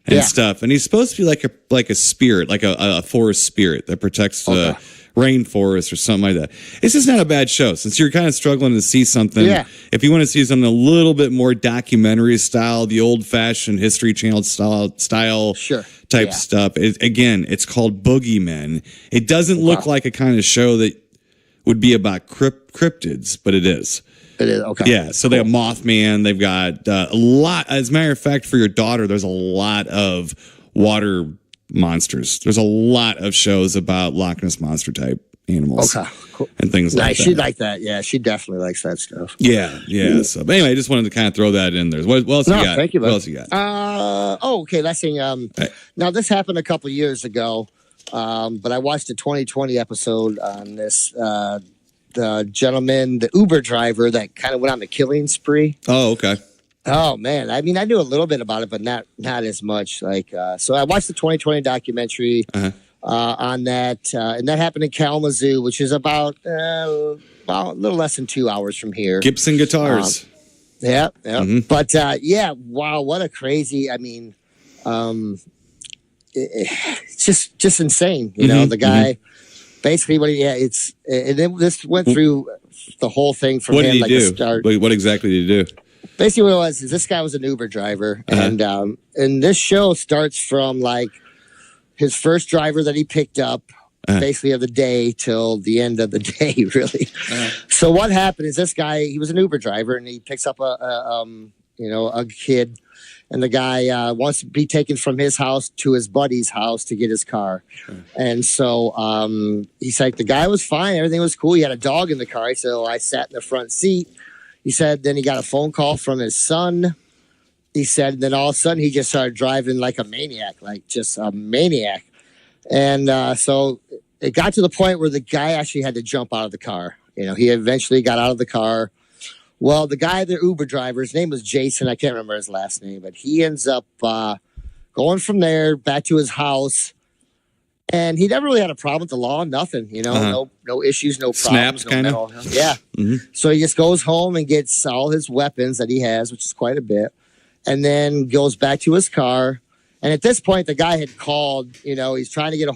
and stuff. And he's supposed to be like a spirit, like a forest spirit that protects the rainforest or something like that. It's just not a bad show. Since you're kind of struggling to see something, if you want to see something a little bit more documentary style, the old-fashioned History Channel style type stuff, it's called Boogeymen. It doesn't look like a kind of show that would be about cryptids, but it is. It is, okay. Yeah, so they have Mothman. They've got a lot. As a matter of fact, for your daughter, there's a lot of water monsters. There's a lot of shows about Loch Ness Monster type animals and things like that. She'd like that. Yeah, she definitely likes that stuff. Yeah. So, but anyway, I just wanted to kind of throw that in there. What else you got? Thank you, what else you got? Okay. Last thing. Now, this happened a couple years ago, but I watched a 2020 episode on this. The gentleman, the Uber driver that kind of went on the killing spree. Oh, okay. Oh man, I mean, I knew a little bit about it, but not as much. Like, so I watched the 2020 documentary on that, and that happened in Kalamazoo, which is about a little less than 2 hours from here. Gibson guitars. But wow, what a crazy! I mean, it's just insane. You know, the guy. Basically, this went through the whole thing from him, like the start. What exactly did he do? Basically, what it was is this guy was an Uber driver, and this show starts from like his first driver that he picked up, basically of the day till the end of the day, really. So what happened is this guy, he was an Uber driver, and he picks up a kid. And the guy wants to be taken from his house to his buddy's house to get his car. And so he's like, the guy was fine. Everything was cool. He had a dog in the car. So I sat in the front seat. He said, then he got a phone call from his son. He said, and then all of a sudden he just started driving like a maniac, like just a maniac. And so it got to the point where the guy actually had to jump out of the car. You know, he eventually got out of the car. Well, the guy, the Uber driver, his name was Jason. I can't remember his last name, but he ends up going from there back to his house. And he never really had a problem with the law, nothing, you know, no issues, no problems. Snaps, kind of? Yeah. So he just goes home and gets all his weapons that he has, which is quite a bit, and then goes back to his car. And at this point, the guy had called, you know, he's trying to get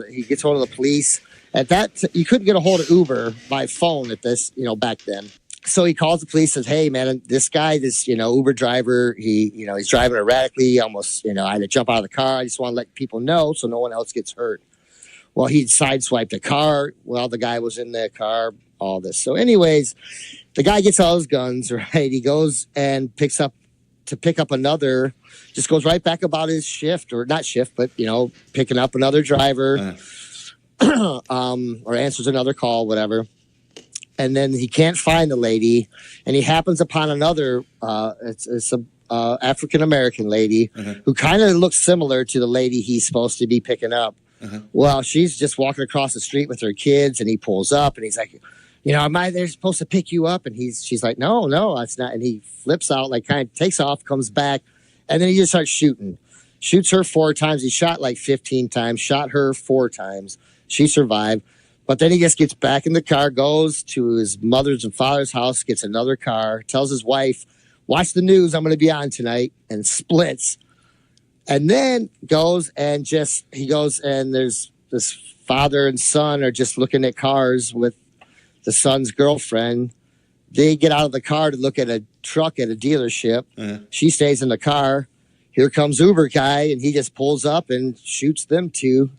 he gets hold of the police. At that, you couldn't get a hold of Uber by phone at this, you know, back then. So he calls the police, says, hey, man, this guy, Uber driver, he's driving erratically, almost, I had to jump out of the car. I just want to let people know so no one else gets hurt. Well, he sideswiped the car. Well, the guy was in the car all this. So anyways, the guy gets all his guns, right? He goes and pick up another, just goes right back about his shift, or not shift, but, picking up another driver, or answers another call, whatever. And then he can't find the lady, and he happens upon another, it's a African-American lady who kind of looks similar to the lady he's supposed to be picking up. Well, she's just walking across the street with her kids, and he pulls up, and he's like, am I there supposed to pick you up? And she's like, no, that's not. And he flips out, like kind of takes off, comes back, and then he just starts shooting. Shoots her 4 times. He shot like 15 times, shot her 4 times. She survived. But then he just gets back in the car, goes to his mother's and father's house, gets another car, tells his wife, watch the news, I'm going to be on tonight, and splits. And then goes and there's this father and son are just looking at cars with the son's girlfriend. They get out of the car to look at a truck at a dealership. She stays in the car. Here comes Uber guy, and he just pulls up and shoots them two,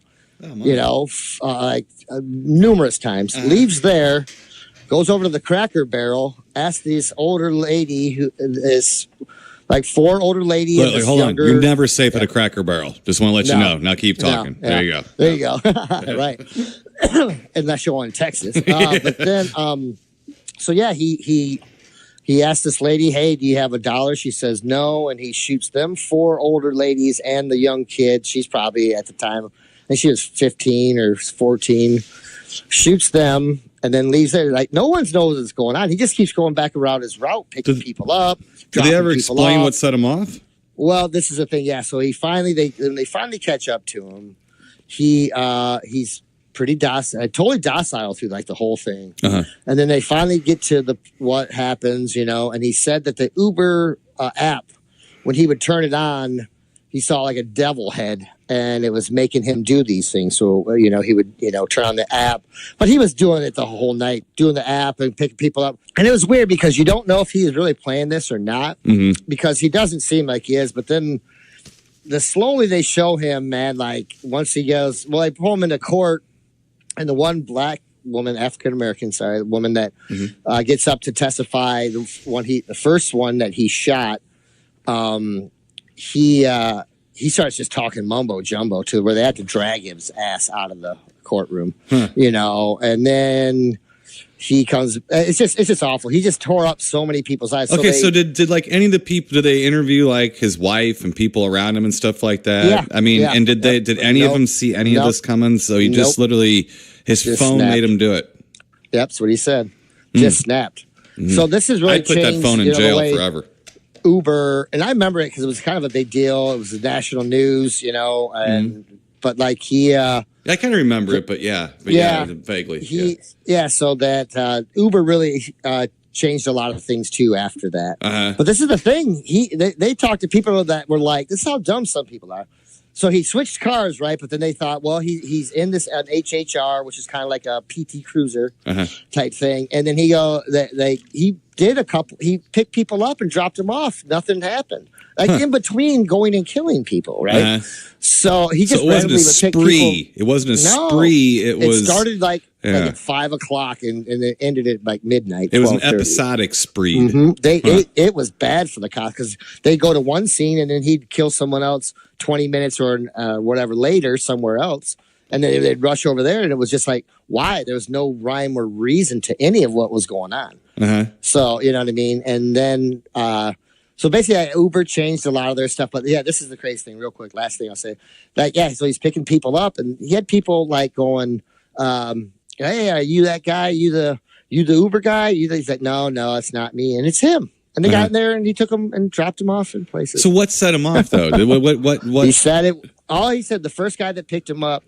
numerous times. Leaves there, goes over to the Cracker Barrel, asks this older lady who is like 4 older lady. Wait, hold on. You're never safe at a Cracker Barrel. Just want to let you know. Now keep talking. There you go. Right. Unless you're in Texas. But then, so yeah, he asked this lady, hey, do you have $1? She says no. And he shoots them 4 older ladies and the young kid. She's probably at the time, I think she was 15 or 14. Shoots them and then leaves there. Like, no one knows what's going on. He just keeps going back around his route, picking people up. Did they ever explain what set him off? Well, this is the thing. Yeah. So they finally catch up to him. He's pretty docile, totally docile through like the whole thing. And then they finally get to what happens, and he said that the Uber app, when he would turn it on, he saw like a devil head, and it was making him do these things. So, he would, turn on the app, but he was doing it the whole night, doing the app and picking people up. And it was weird because you don't know if he is really playing this or not, because he doesn't seem like he is. But then slowly they show him, man, like once he goes, they pull him into court, and the one black woman, African-American, woman that gets up to testify, the first one that he shot, he starts just talking mumbo jumbo to where they had to drag his ass out of the courtroom, and then he comes. It's just awful. He just tore up so many people's eyes. Okay, so did like any of the people? Did they interview like his wife and people around him and stuff like that? Yeah. I mean, and did any of them see any of this coming? So he just literally his phone snapped. made him do it. Yep, that's what he said. Just snapped. So this is really I'd put that phone in jail forever. Uber, and I remember it because it was kind of a big deal. It was the national news, but like I kind of remember it, but vaguely. So that Uber really changed a lot of things too after that. But this is the thing. They talked to people that were like, this is how dumb some people are. So he switched cars, right? But then they thought, well, he's in this an HHR, which is kind of like a PT Cruiser type thing. And then he picked people up and dropped them off. Nothing happened. Like in between going and killing people, right? So he just randomly would pick people. It wasn't a spree. It started like at 5 o'clock and it ended at like midnight. It was an episodic spree. It was bad for the cops because they'd go to one scene and then he'd kill someone else 20 minutes or whatever later somewhere else. And then they'd rush over there and it was just like, why? There was no rhyme or reason to any of what was going on. So, you know what I mean? And then, so basically Uber changed a lot of their stuff. But yeah, this is the crazy thing real quick. Last thing I'll say. Like, yeah, so he's picking people up and he had people like going, hey, are you that guy? You the Uber guy? He's like, no, it's not me. And it's him. And they got in there and he took him and dropped him off in places. So what set him off though? What? He said it. He said the first guy that picked him up.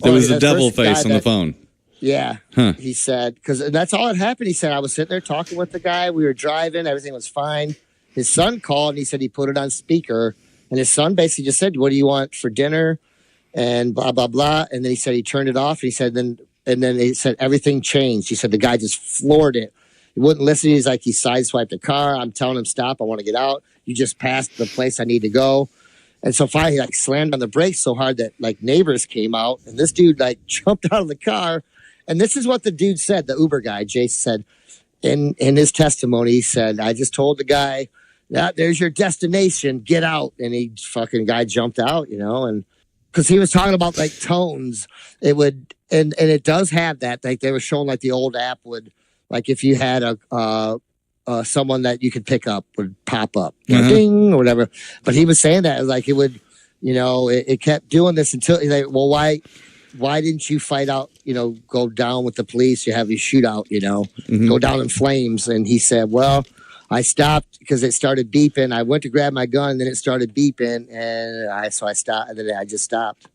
There was a devil face on the phone. Yeah. He said, because that's all that happened. He said, I was sitting there talking with the guy. We were driving. Everything was fine. His son called and he said he put it on speaker. And his son basically just said, what do you want for dinner? And blah, blah, blah. And then he said he turned it off. And he said, then he said everything changed. He said the guy just floored it. He wouldn't listen. He's like, he sideswiped the car. I'm telling him, stop. I want to get out. You just passed the place I need to go. And so finally, he like slammed on the brakes so hard that like neighbors came out. And this dude like jumped out of the car And this is what the dude said, the Uber guy, Jace said in his testimony, he said, I just told the guy, there's your destination, get out. And he fucking guy jumped out, and because he was talking about like tones, it would, and it does have that, like they were showing like the old app would, like if you had someone that you could pick up would pop up, ding or whatever. But he was saying that like it would, it kept doing this until he's like, well, why didn't you fight out, go down with the police? You have your shootout, go down in flames. And he said, well, I stopped because it started beeping. I went to grab my gun, then it started beeping, and so I stopped, and then I just stopped.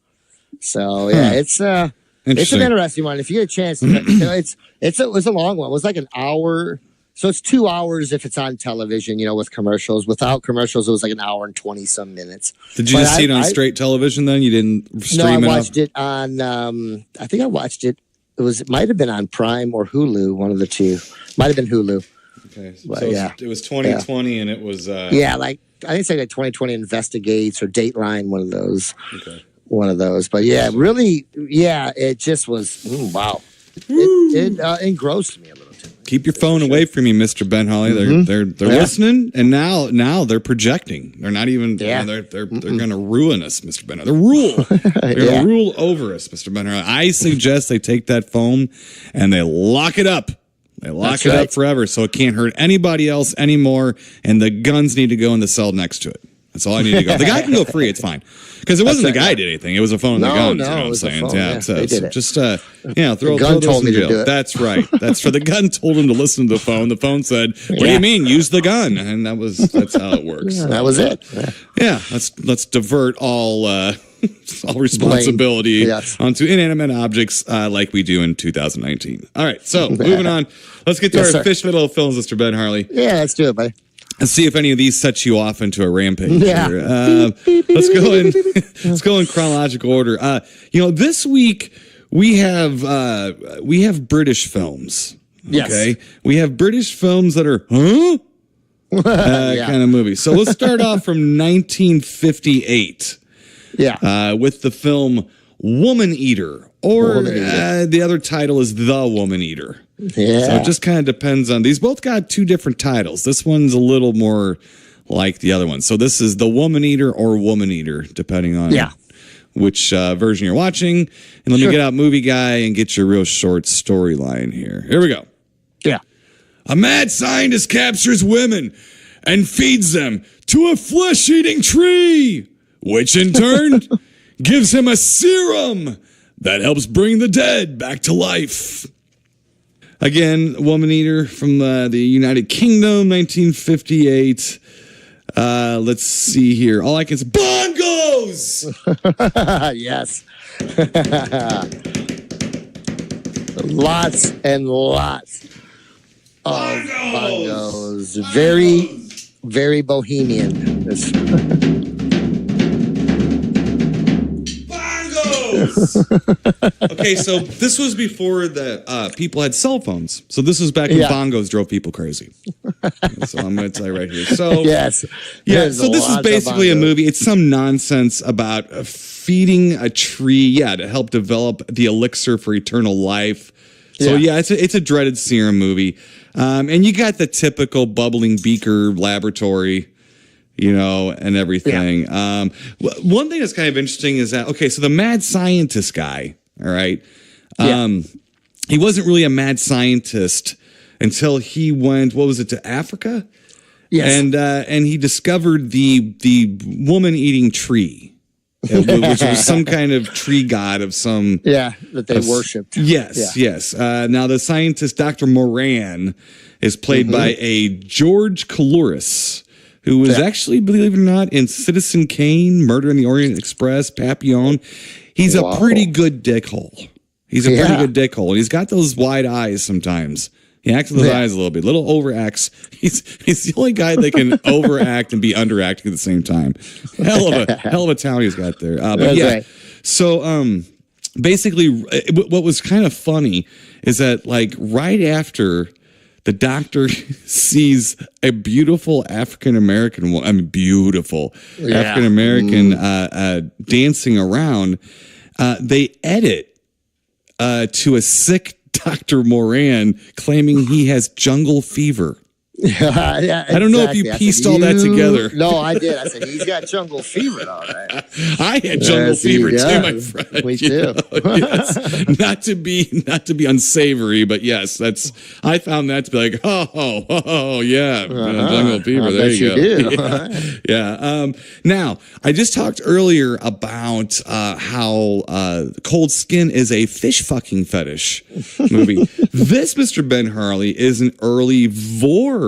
So yeah, it's an interesting one. If you get a chance, it was a long one. It was like an hour. So it's 2 hours if it's on television, with commercials. Without commercials, it was like an hour and 20 some minutes. Did you just see it on straight television then? You didn't stream it? No, I watched it on, I think I watched it. It might have been on Prime or Hulu, one of the two. Might have been Hulu. Okay. But, so it was 2020 and it was... like, I think it's like 2020 Investigates or Dateline, one of those. Okay. One of those. But yeah, really, it just was, wow. It engrossed me a little too. Keep your phone away from you, Mr. Ben Holly. They're listening, and now they're projecting. They're not even. Yeah. They're going to ruin us, Mr. Ben. They're going to rule over us, Mr. Ben Holly. I suggest they take that phone and they lock it up. They lock it up forever, so it can't hurt anybody else anymore. And the guns need to go in the cell next to it. That's all I need to go. The guy can go free. It's fine. Because it wasn't the guy did anything. It was a phone and the guns. You know what I'm saying? They did it. Just, throw the gun told me to do it. That's right. That's for the gun told him to listen to the phone. The phone said, what do you mean? Use the gun. And that's how it works. That was it. Yeah. Let's divert all responsibility onto inanimate objects like we do in 2019. All right. So moving on. Let's get to our fish little films, Mr. Ben Harley. Yeah, let's do it, buddy. Let's see if any of these set you off into a rampage. Yeah. Let's go in chronological order. This week we have British films. Yes. Okay. We have British films that are kind of movies. So let's start off from 1958. Yeah. With the film Woman Eater, or the other title is The Woman Eater. Yeah. So it just kind of depends on, these both got two different titles. This one's a little more like the other one. So this is The Woman Eater or Woman Eater, depending on which version you're watching. And let me get out Movie Guy and get your real short storyline here. Here we go. Yeah. A mad scientist captures women and feeds them to a flesh-eating tree, which in turn gives him a serum that helps bring the dead back to life. Again, Woman Eater from the United Kingdom, 1958. Let's see here. All I can say, bongos! Yes. Lots and lots of bongos. Very, very bohemian. Okay, so this was before the people had cell phones. So this was back when bongos drove people crazy. So I'm going to tell you right here. So so this is basically a movie. It's some nonsense about feeding a tree, to help develop the elixir for eternal life. So it's a dreaded serum movie, and you got the typical bubbling beaker laboratory. And everything. Yeah. One thing that's kind of interesting is that, so the mad scientist guy, all right, he wasn't really a mad scientist until he went, to Africa? Yes. And he discovered the woman-eating tree, which was some kind of tree god of some... that they worshipped. Yes. Now, the scientist, Dr. Moran, is played by a George Coulouris, who was actually, believe it or not, in Citizen Kane, Murder in the Orient Express, Papillon. He's a pretty good dickhole. He's a pretty good dickhole. And he's got those wide eyes sometimes. He acts with his eyes a little overacts. He's the only guy that can overact and be underacting at the same time. Hell of a talent he's got there. So basically, what was kind of funny is that right after the doctor sees a beautiful African-American woman, dancing around. They edit to a sick Dr. Moran claiming he has jungle fever. Yeah, I don't know if you pieced all that together. No, I did. I said, he's got jungle fever, all right. I had jungle fever too, my friend. Me too. Yes. Not to be unsavory, but yes, I found that to be like, yeah, jungle fever. There you go. Yeah. Now, I just talked earlier about how Cold Skin is a fish fucking fetish movie. This, Mr. Ben Harley, is an early vor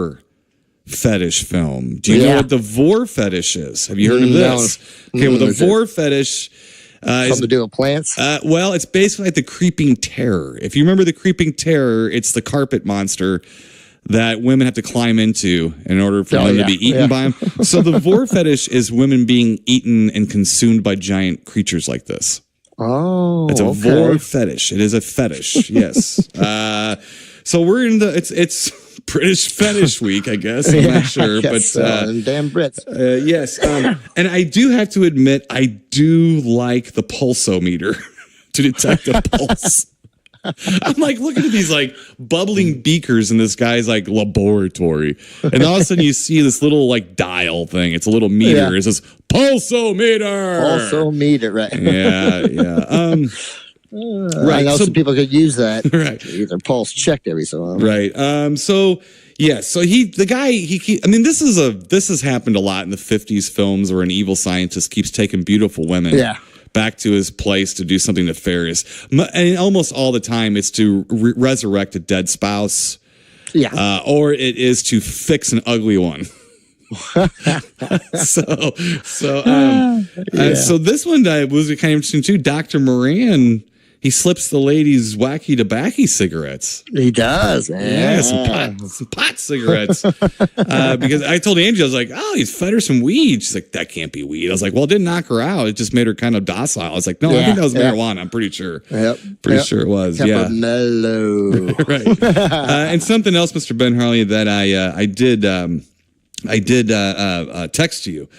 fetish film. Do you know what the vor fetish is? Have you heard of this? Okay, well, the vor fetish something to do with plants? Well, it's basically like the Creeping Terror. If you remember the Creeping Terror, it's the carpet monster that women have to climb into in order for them to be eaten by them. So the vor fetish is women being eaten and consumed by giant creatures like this. Oh, it's a vor fetish. It is a fetish. Yes. So we're in it's British Fetish Week, I guess. I'm not sure, but damn Brits. Yes, and I do have to admit, I do like the pulsometer to detect a pulse. I'm like looking at these like bubbling beakers in this guy's like laboratory, and all of a sudden you see this little like dial thing. It's a little meter. It says pulsometer. Pulsometer, right? Yeah. Right. I know some people could use that. Right. Get their pulse checked every so often. Right. So this has happened a lot in the 50s films where an evil scientist keeps taking beautiful women back to his place to do something nefarious. And almost all the time it's to resurrect a dead spouse. Yeah. Or it is to fix an ugly one. So this one was kind of interesting too. Dr. Moran, he slips the ladies wacky tobacco cigarettes. He does, man. Yeah, some pot cigarettes. Because I told Angie, I was like, "Oh, he's fed her some weed." She's like, "That can't be weed." I was like, "Well, it didn't knock her out. It just made her kind of docile." I was like, "No, I think that was marijuana. I'm pretty sure. Pretty sure it was. Kept her mellow." Right. And something else, Mr. Ben Harley, that I did text to you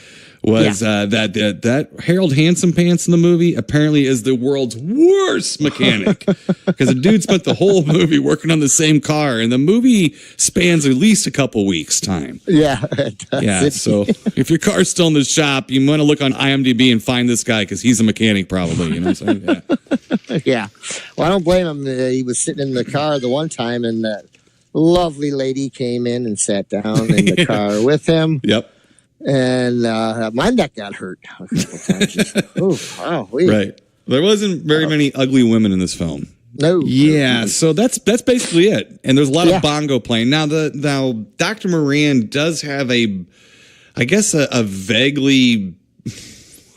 was that Harold Handsome Pants in the movie apparently is the world's worst mechanic because the dude spent the whole movie working on the same car, and the movie spans at least a couple weeks time. Yeah, it does. Yeah. So if your car's still in the shop, you want to look on IMDb and find this guy because he's a mechanic, probably. You know what I'm saying? Yeah. Yeah. Well, I don't blame him. He was sitting in the car the one time, and that lovely lady came in and sat down in the car with him. Yep. And my neck got hurt a couple times. Right. There wasn't very many ugly women in this film. No. Yeah. So that's basically it. And there's a lot of bongo playing. Now Dr. Moran does have a vaguely,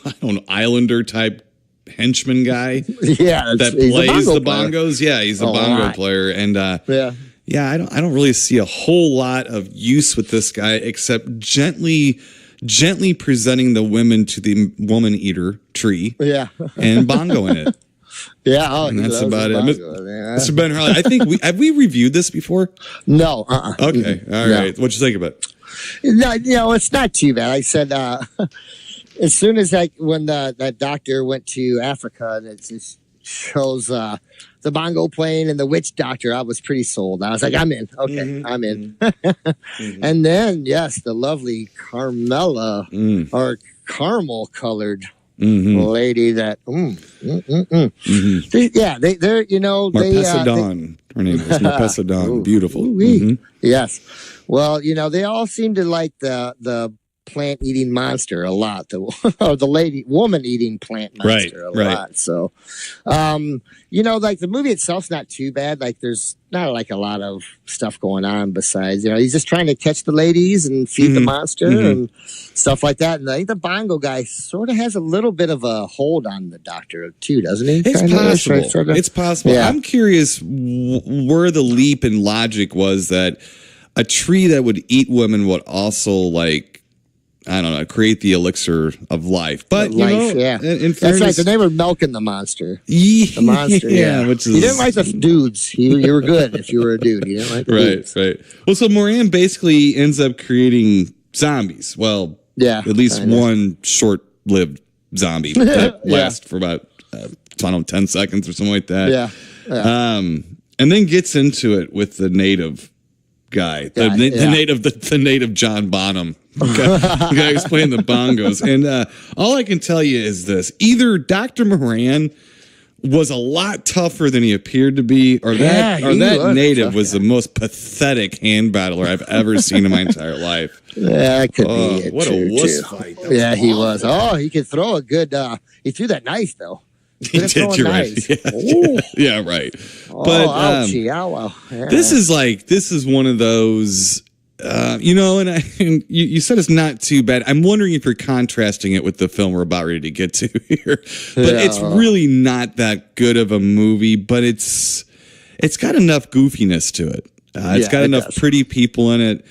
I don't know, Islander type henchman guy. That plays the bongos. Yeah, he's a bongo player. And yeah, I don't really see a whole lot of use with this guy except gently presenting the women to the Woman Eater tree. Yeah. And bongo in it. Yeah, and that's about it. Mr. Ben Harley, I think have we reviewed this before? No. Okay. All right. What'd you think of it? No, it's not too bad. I said as soon as when that doctor went to Africa and it just shows the bongo playing and the witch doctor, I was pretty sold. I was like, I'm in. Okay, I'm in. And then, yes, the lovely Carmela or caramel colored lady that, they're, you know, Marpessa Dawn. Her name is Marpessa Dawn. Beautiful. Yes. Well, you know, they all seem to like the plant-eating monster a lot, the woman-eating plant monster a lot. So, you know, like the movie itself's not too bad. Like there's not like a lot of stuff going on besides, you know, he's just trying to catch the ladies and feed the monster and stuff like that. And I think the bongo guy sort of has a little bit of a hold on the doctor too, doesn't he? It's possible. It's possible. Yeah. I'm curious where the leap in logic was that a tree that would eat women would also like, I don't know, create the elixir of life. But, in fairness, that's right. So they were milking the monster. The monster, which is... You didn't like the dudes. You were good if you were a dude. You didn't like the dudes. Right. Well, so Moran basically ends up creating zombies. Well, at least one short-lived zombie that lasts for about, 10 seconds or something like that. Yeah. and then gets into it with the native guy, the native John Bonham, the guy who's playing the bongos. And all I can tell you is this: either Dr. Moran was a lot tougher than he appeared to be, or that native tough, was the most pathetic hand battler I've ever seen in my entire life. Yeah, that could be it. What a wuss fight! Yeah, he was. Oh, he could throw a good. He threw that nice though. He did. You're right. Yeah, right. Oh, but ouchie, ow. Yeah. This is one of those. And you said it's not too bad. I'm wondering if you're contrasting it with the film we're about ready to get to here. But it's really not that good of a movie, but it's got enough goofiness to it. It's got enough pretty people in it.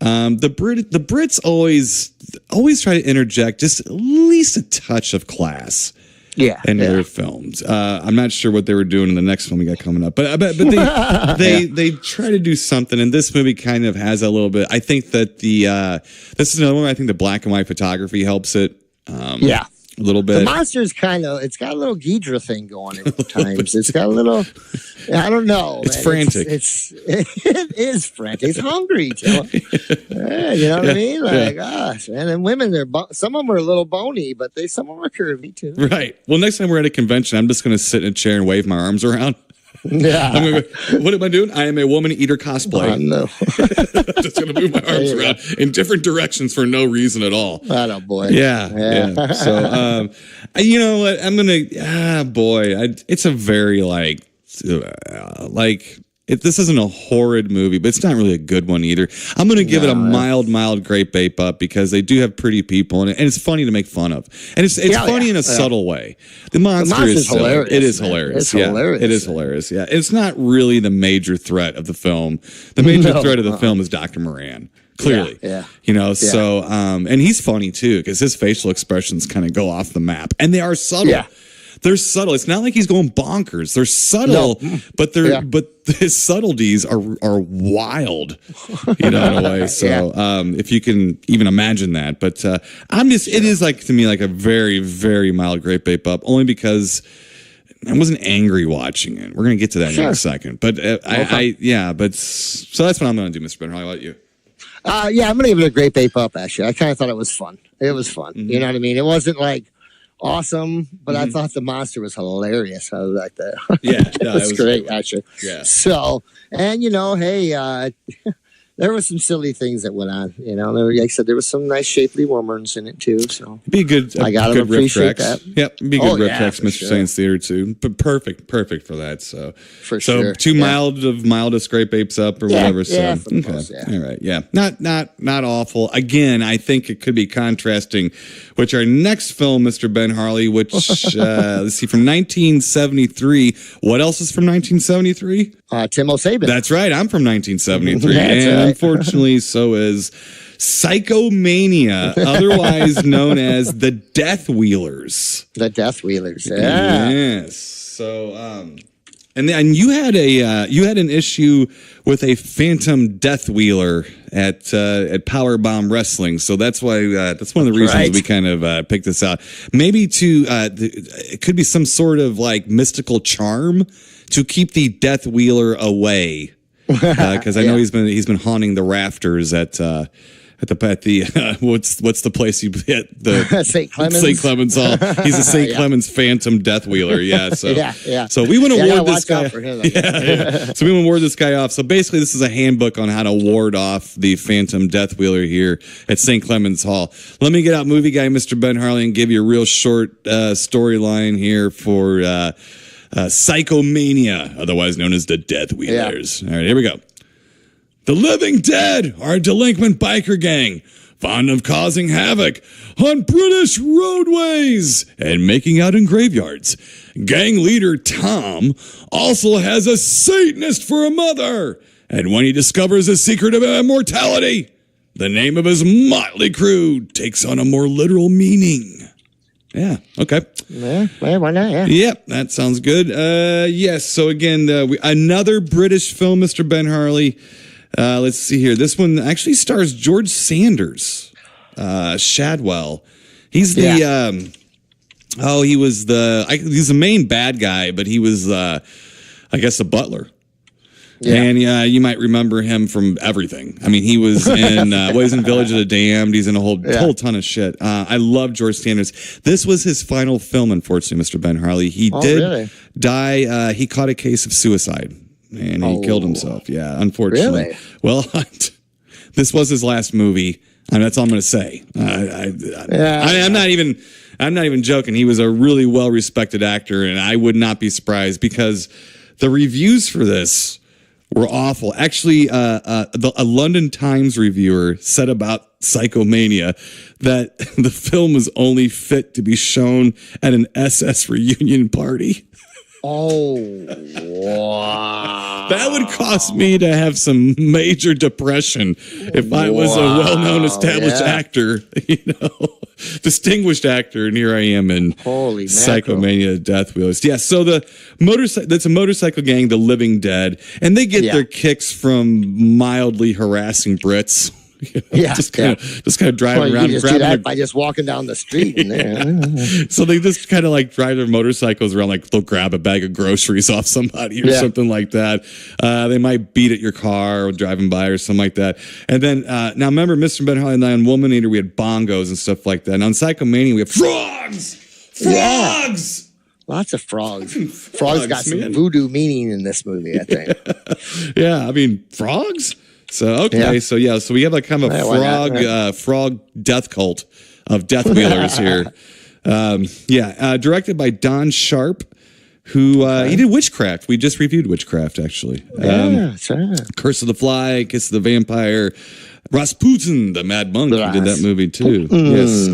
The Brits always try to interject just at least a touch of class. Into their films. I'm not sure what they were doing in the next film we got coming up, but they try to do something, and this movie kind of has a little bit. I think that this is another one. I think the black and white photography helps it. A little bit. The monster's it's got a little Ghidra thing going at times. It's got a little, I don't know. It's frantic. It is frantic. It's hungry. You know what I mean? Like, gosh, man. And women, some of them are a little bony, but some of them are curvy too. Right. Well, next time we're at a convention, I'm just going to sit in a chair and wave my arms around. Yeah. What am I doing? I am a Woman Eater cosplay. No. I'm just going to move my arms around in different directions for no reason at all. Oh, boy. Yeah. So, you know what? I'm going to, it's a very this isn't a horrid movie, but it's not really a good one either. I'm going to give it a mild Great Bape Up because they do have pretty people in it, and it's funny to make fun of. And it's funny in a subtle way. The monster is hilarious. It is hilarious. It's hilarious. It is hilarious. Yeah. It's not really the major threat of the film. The major threat of the film is Dr. Moran. Clearly. So, and he's funny too, because his facial expressions kind of go off the map, and they are subtle. Yeah. They're subtle. It's not like he's going bonkers. They're subtle, but his subtleties are wild, in a way. So if you can even imagine that, but it is to me like a very, very mild Great Bape Up, only because I wasn't angry watching it. We're gonna get to that in a second, but so that's what I'm gonna do, Mr. Ben. How about you? I'm gonna give it a Great Bape Up. Actually, I kind of thought it was fun. It was fun. Mm-hmm. You know what I mean? It wasn't like awesome, but I thought the monster was hilarious. I was like that. It was great, actually. Yeah. So, and hey, there were some silly things that went on. Like I said, there was some nice shapely women in it too. So be good. I gotta appreciate that. Yep, be good riff tracks, Mr. Science Theater too. But perfect for that. So for sure. Too mild of mildest Great Bapes Up or whatever. So all right, yeah, not awful. Again, I think it could be contrasting, which our next film, Mr. Ben Harley, which let's see, from 1973. What else is from 1973? Timo Sabin. That's right. I'm from 1973. And unfortunately, so is Psychomania, otherwise known as the Death Wheelers. The Death Wheelers. Yeah. Yes. So, and you had an issue with a Phantom Death Wheeler at Powerbomb Wrestling. So that's why that's one of the reasons we kind of picked this out. Maybe it could be some sort of like mystical charm to keep the Death Wheeler away, because I know he's been haunting the rafters at the what's the place you hit the St. Clemens. St. Clemens Hall. He's a St. Clemens Phantom Death Wheeler. Yeah. So So we want to ward this guy. So we want to ward this guy off. So basically, this is a handbook on how to ward off the Phantom Death Wheeler here at St. Clemens Hall. Let me get out, movie guy, Mr. Ben Harley, and give you a real short storyline here for Psychomania, otherwise known as the Death Wheelers. All right, here we go. The Living Dead are a delinquent biker gang fond of causing havoc on British roadways and making out in graveyards. Gang leader Tom also has a Satanist for a mother, and when he discovers the secret of immortality, the name of his motley crew takes on a more literal meaning. Yeah. Okay. Yeah. Why not? Yeah. Yep. That sounds good. Yes. So again, another British film, Mr. Ben Harley. Let's see here. This one actually stars George Sanders, Shadwell. He's the he's the main bad guy, but he was I guess the butler. And you might remember him from everything. I mean, he was in Village of the Damned. He's in a whole ton of shit. I love George Sanders. This was his final film, unfortunately, Mr. Ben Harley. He did die. He caught a case of suicide, and he killed himself. Yeah, unfortunately. Really? Well, this was his last movie. And that's all I'm going to say. I'm not even joking. He was a really well-respected actor, and I would not be surprised because the reviews for this were awful. Actually, a London Times reviewer said about Psychomania that the film was only fit to be shown at an SS reunion party. Oh, wow. That would cost me to have some major depression if I was a well-known established actor, distinguished actor, and here I am in Psychomania Death Wheelers. Yeah, so that's a motorcycle gang, the Living Dead, and they get their kicks from mildly harassing Brits. Just kind of driving around. You just do that by just walking down the street. So they just kind of like drive their motorcycles around, like they'll grab a bag of groceries off somebody or something like that. They might beat at your car or driving by or something like that. And then now remember, Mr. Ben Harley and I on Woman Eater, we had bongos and stuff like that. And on Psychomania, we have frogs. Lots of frogs. Frogs got some voodoo meaning in this movie, I think. I mean, frogs? So so we have like kind of a frog death cult of death wheelers here. Directed by Don Sharp, who he did Witchcraft. We just reviewed Witchcraft actually. That's right. Curse of the Fly, Kiss of the Vampire, Rasputin, the Mad Monk. He did that movie too. Yes.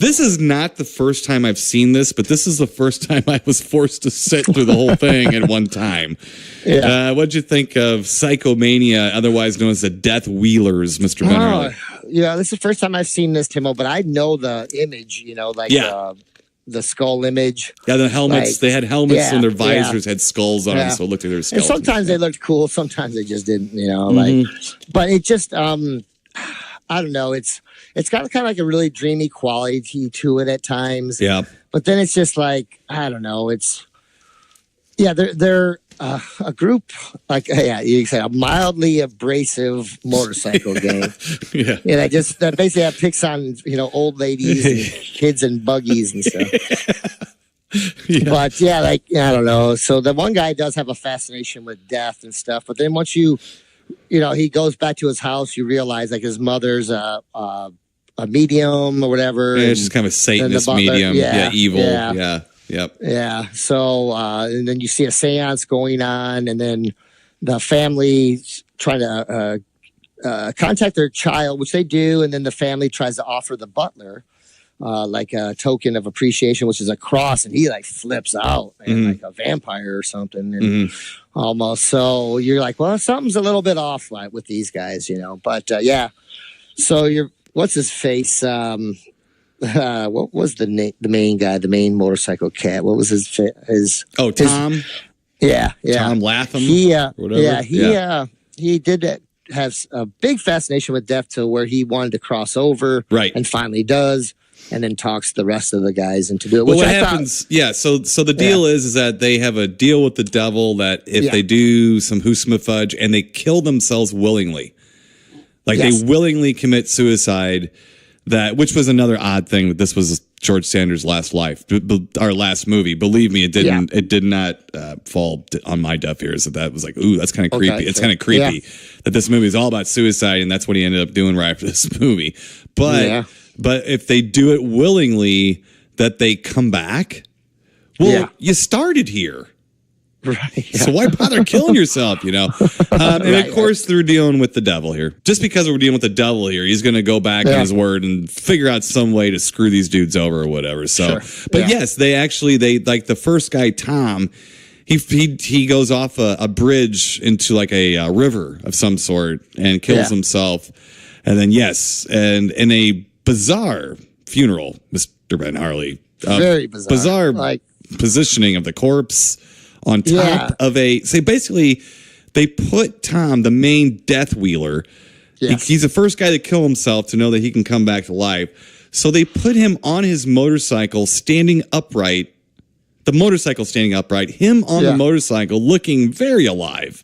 This is not the first time I've seen this, but this is the first time I was forced to sit through the whole thing at one time. What'd you think of Psychomania, otherwise known as the Death Wheelers, Mr. Ben Harley? This is the first time I've seen this, Timo, but I know the image, the skull image. Yeah, the helmets. They had helmets and their visors had skulls on them, so it looked like their skulls. And sometimes they looked cool, sometimes they just didn't, but it just, I don't know, it's got kind of like a really dreamy quality to it at times. Yeah. But then it's just like, I don't know. They're a group, like, you can say a mildly abrasive motorcycle gang. That basically picks on, old ladies and kids and buggies and stuff. But I don't know. So the one guy does have a fascination with death and stuff. But then once he goes back to his house, you realize like his mother's a medium or whatever. It's just kind of a Satanist medium. Evil. Yep. Yeah. So, and then you see a seance going on, and then the family trying to contact their child, which they do, and then the family tries to offer the butler like a token of appreciation, which is a cross, and he like flips out like a vampire or something, and almost. So you're like, well, something's a little bit off with these guys, But so what's his face? What was the main guy, the main motorcycle cat? What was his? Tom. Tom Latham. He did have a big fascination with death to where he wanted to cross over, and finally does, and then talks the rest of the guys into do it. Well, what happens? So the deal is that they have a deal with the devil that if they do some hoosamafudge and they kill themselves willingly. Like they willingly commit suicide, which was another odd thing that this was George Sanders' last life, our last movie. Believe me, it didn't. It did not fall on my deaf ears. That was like, ooh, that's kind of creepy. It's kind of creepy that this movie is all about suicide, and that's what he ended up doing right after this movie. But if they do it willingly, that they come back. Well, you started here. Right. So why bother killing yourself, And of course, they're dealing with the devil here. Just because we're dealing with the devil here, he's going to go back on his word and figure out some way to screw these dudes over or whatever. So, but yes, they like the first guy, Tom, he goes off a bridge into like a river of some sort and kills himself. And then, and in a bizarre funeral, Mr. Ben Harley. Very bizarre. Positioning of the corpse on top of basically they put Tom, the main death wheeler. He's the first guy to kill himself to know that he can come back to life. So they put him on his motorcycle, standing upright, the motorcycle standing upright, him on the motorcycle looking very alive.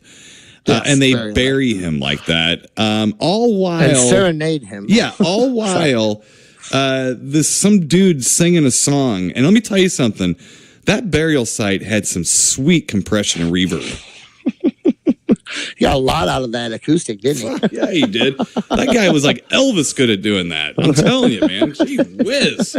Yes, and they bury him like that. All while. And serenade him. Yeah, all while this some dude singing a song. And let me tell you something. That burial site had some sweet compression and reverb. He got a lot out of that acoustic, didn't he? Yeah, he did. That guy was like Elvis good at doing that. I'm telling you, man. Gee whiz.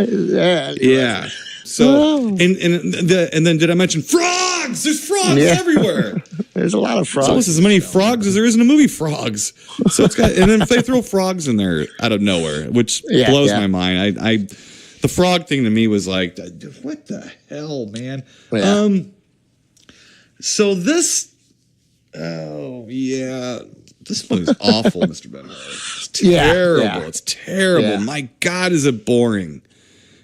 Yeah. So, and then did I mention frogs? There's frogs everywhere. There's a lot of frogs. It's almost as many frogs as there is in a movie, Frogs. So it's got, and then if they throw frogs in there out of nowhere, which blows my mind. The frog thing to me was like, what the hell, man? Yeah. So this. Oh, yeah. This movie's awful, Mr. Benhart. It's terrible. Yeah. It's terrible. Yeah. My God, is it boring.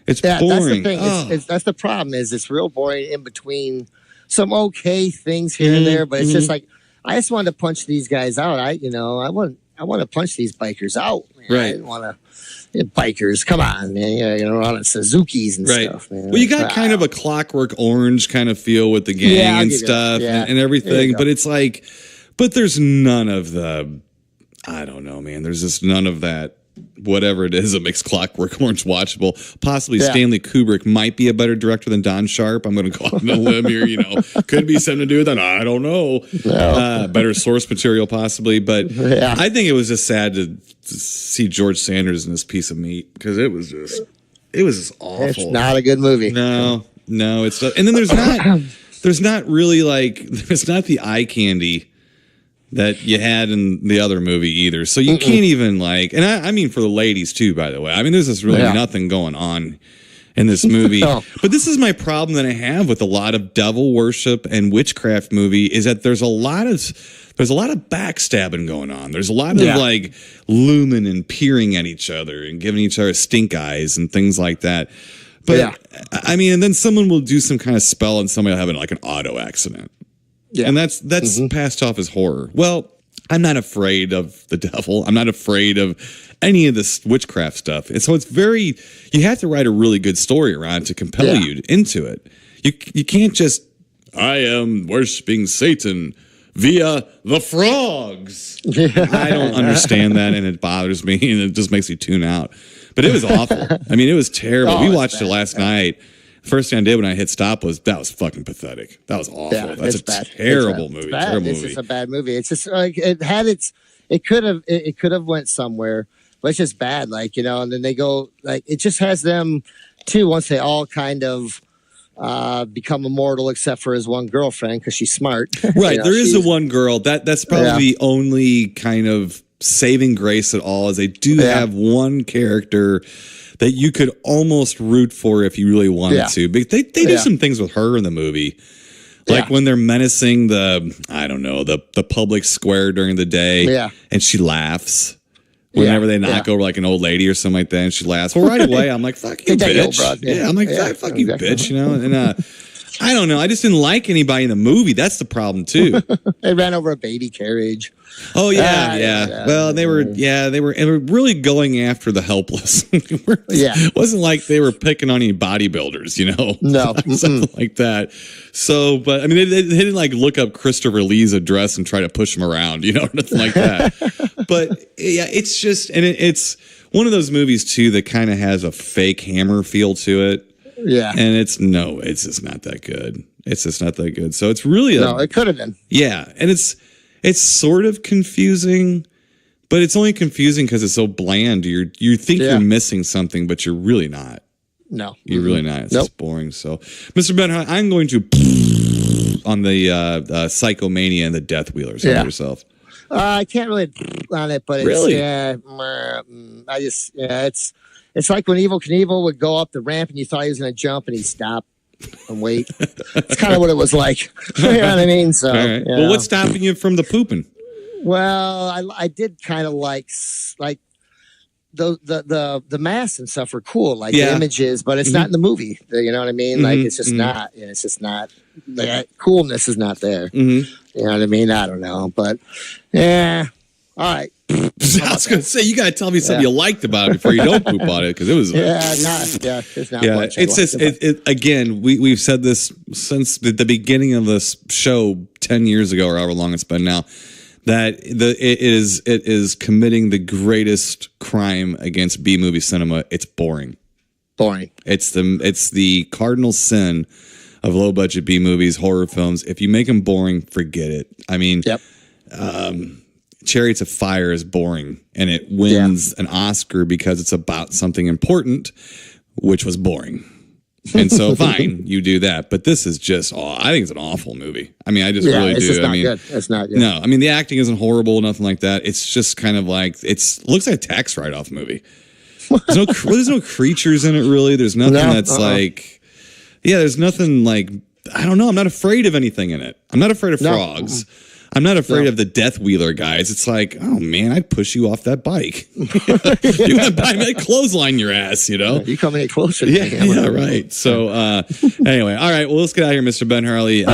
It's boring. That's the thing. That's the problem is it's real boring in between some okay things here and there, but it's just like, I just wanted to punch these guys out. I want to punch these bikers out. Man. Right. I didn't want to. Bikers, come on, man! On Suzuki's and stuff. Man. Well, you got kind of a Clockwork Orange kind of feel with the gang and stuff and everything, but it's like, but there's none of the, I don't know, man. There's just none of that. Whatever it is that makes Clockwork Orange watchable. Possibly Stanley Kubrick might be a better director than Don Sharp. I'm going to go on a limb here. Could be something to do with that. I don't know. No. Better source material, possibly. But I think it was just sad to see George Sanders in this piece of meat because it was just awful. It's not a good movie. No, it's not. And then there's not really there's not the eye candy that you had in the other movie either. So you can't even and I mean for the ladies too, by the way. I mean, there's just really nothing going on in this movie. But this is my problem that I have with a lot of devil worship and witchcraft movie is that there's a lot of backstabbing going on. There's a lot of looming and peering at each other and giving each other stink eyes and things like that. But I mean, and then someone will do some kind of spell and somebody will have an auto accident. Yeah. And that's passed off as horror. Well, I'm not afraid of the devil. I'm not afraid of any of this witchcraft stuff. And so you have to write a really good story around to compel you into it. You can't just, I am worshiping Satan via the frogs. I don't understand that, and it bothers me, and it just makes me tune out. But it was awful. I mean, it was terrible. We watched it last night. First thing I did when I hit stop was fucking pathetic. That was awful. Yeah, That's a terrible movie. It's just a bad movie. It's just it could have went somewhere, but it's just bad. And then they go it just has them too. Once they all kind of become immortal, except for his one girlfriend because she's smart. Right. There is the one girl that's probably the only kind of saving grace at all. Is they do have one character that you could almost root for if you really wanted to. But they do some things with her in the movie. Like when they're menacing the public square during the day and she laughs. Whenever they knock over an old lady or something like that and she laughs. Well, right away, I'm like, fuck you, bitch. I'm like, fuck you, bitch. And I don't know. I just didn't like anybody in the movie. That's the problem, too. They ran over a baby carriage. Oh, yeah. Well, they were really going after the helpless. It wasn't like they were picking on any bodybuilders, No. Something like that. So, but I mean, they didn't look up Christopher Lee's address and try to push him around, nothing like that. But it's just, and it's one of those movies, too, that kind of has a fake Hammer feel to it. Yeah. And it's just not that good. It's just not that good. So it's really it could have been. Yeah. And it's sort of confusing, but it's only confusing because it's so bland. You think you're missing something, but you're really not. No. You're really not. It's just boring. So, Mr. Benhart, I'm going to on the Psychomania and the Death Wheelers. How about yourself? I can't really on it, but really? It's like when Evel Knievel would go up the ramp and you thought he was going to jump and he'd stop and wait. It's kind of what it was like. You know what I mean? So, right. Well, what's stopping you from the pooping? Well, I did kind of like the masks and stuff are cool, the images, but it's not in the movie. You know what I mean? It's just not. It's just not. The coolness is not there. You know what I mean? I don't know, but all right. I was going to say, you got to tell me something you liked about it before you don't poop on it, because it was. There's not much. It's just again, we've said this since the beginning of this show 10 years ago, or however long it's been now, that it is committing the greatest crime against B movie cinema. It's boring. It's the cardinal sin of low budget B movies, horror films. If you make them boring, forget it. I mean, Chariots of Fire is boring, and it wins an Oscar because it's about something important, which was boring. And so, fine, you do that. But this is just, I think it's an awful movie. I mean, I just really do. Just not good. It's not good. No, I mean, the acting isn't horrible, nothing like that. It's just kind of like, looks like a tax write-off movie. There's no creatures in it, really. There's nothing that's like, there's nothing like, I don't know. I'm not afraid of anything in it. I'm not afraid of frogs. I'm not afraid of the Death Wheeler guys. It's like, oh man, I'd push you off that bike. You're gonna buy me a clothesline your ass, you know? You come any closer to me. Yeah, right. So anyway, all right, well, let's get out of here, Mr. Ben Harley.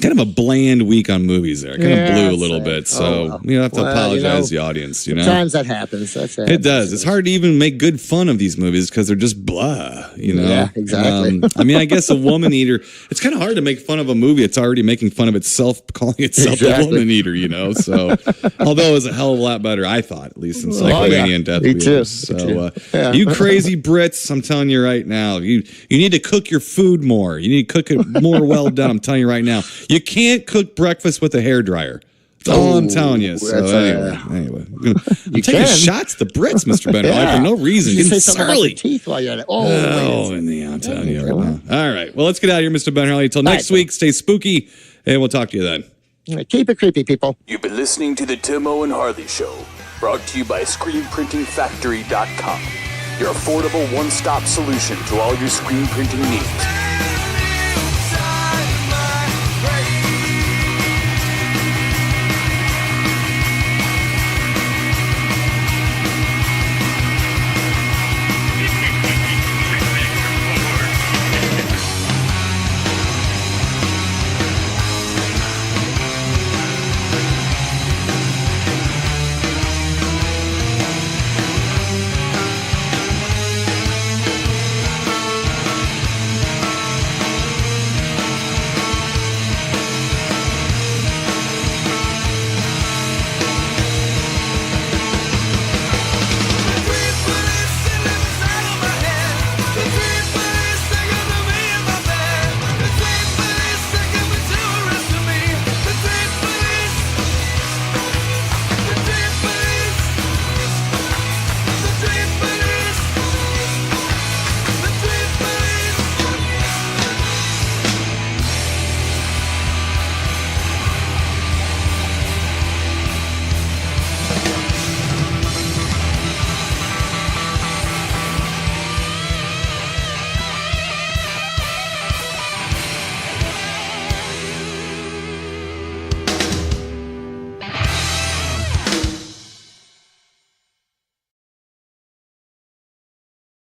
Kind of a bland week on movies there. Kind of blew a little bit. So we have to apologize to the audience, you know? Sometimes that happens. It does. It's hard to even make good fun of these movies because they're just blah, you know? Yeah, exactly. I mean, I guess a Woman Eater, it's kind of hard to make fun of a movie. It's already making fun of itself, calling itself a Woman Eater, you know? So, although it was a hell of a lot better, I thought, at least in Psychomania and Death Wheelers. So, you crazy Brits, I'm telling you right now, you need to cook your food more. You need to cook it more well done. I'm telling you right now. You can't cook breakfast with a hairdryer. That's all I'm telling you. So anyway, I'm taking shots to Brits, Mr. Ben Harley, for no reason. You say something about your teeth while you're at it. I'm telling you right now. All right. Well, let's get out of here, Mr. Ben Harley. Until next week, stay spooky, and we'll talk to you then. Keep it creepy, people. You've been listening to the Timo and Harley Show, brought to you by ScreenPrintingFactory.com, your affordable one-stop solution to all your screen printing needs.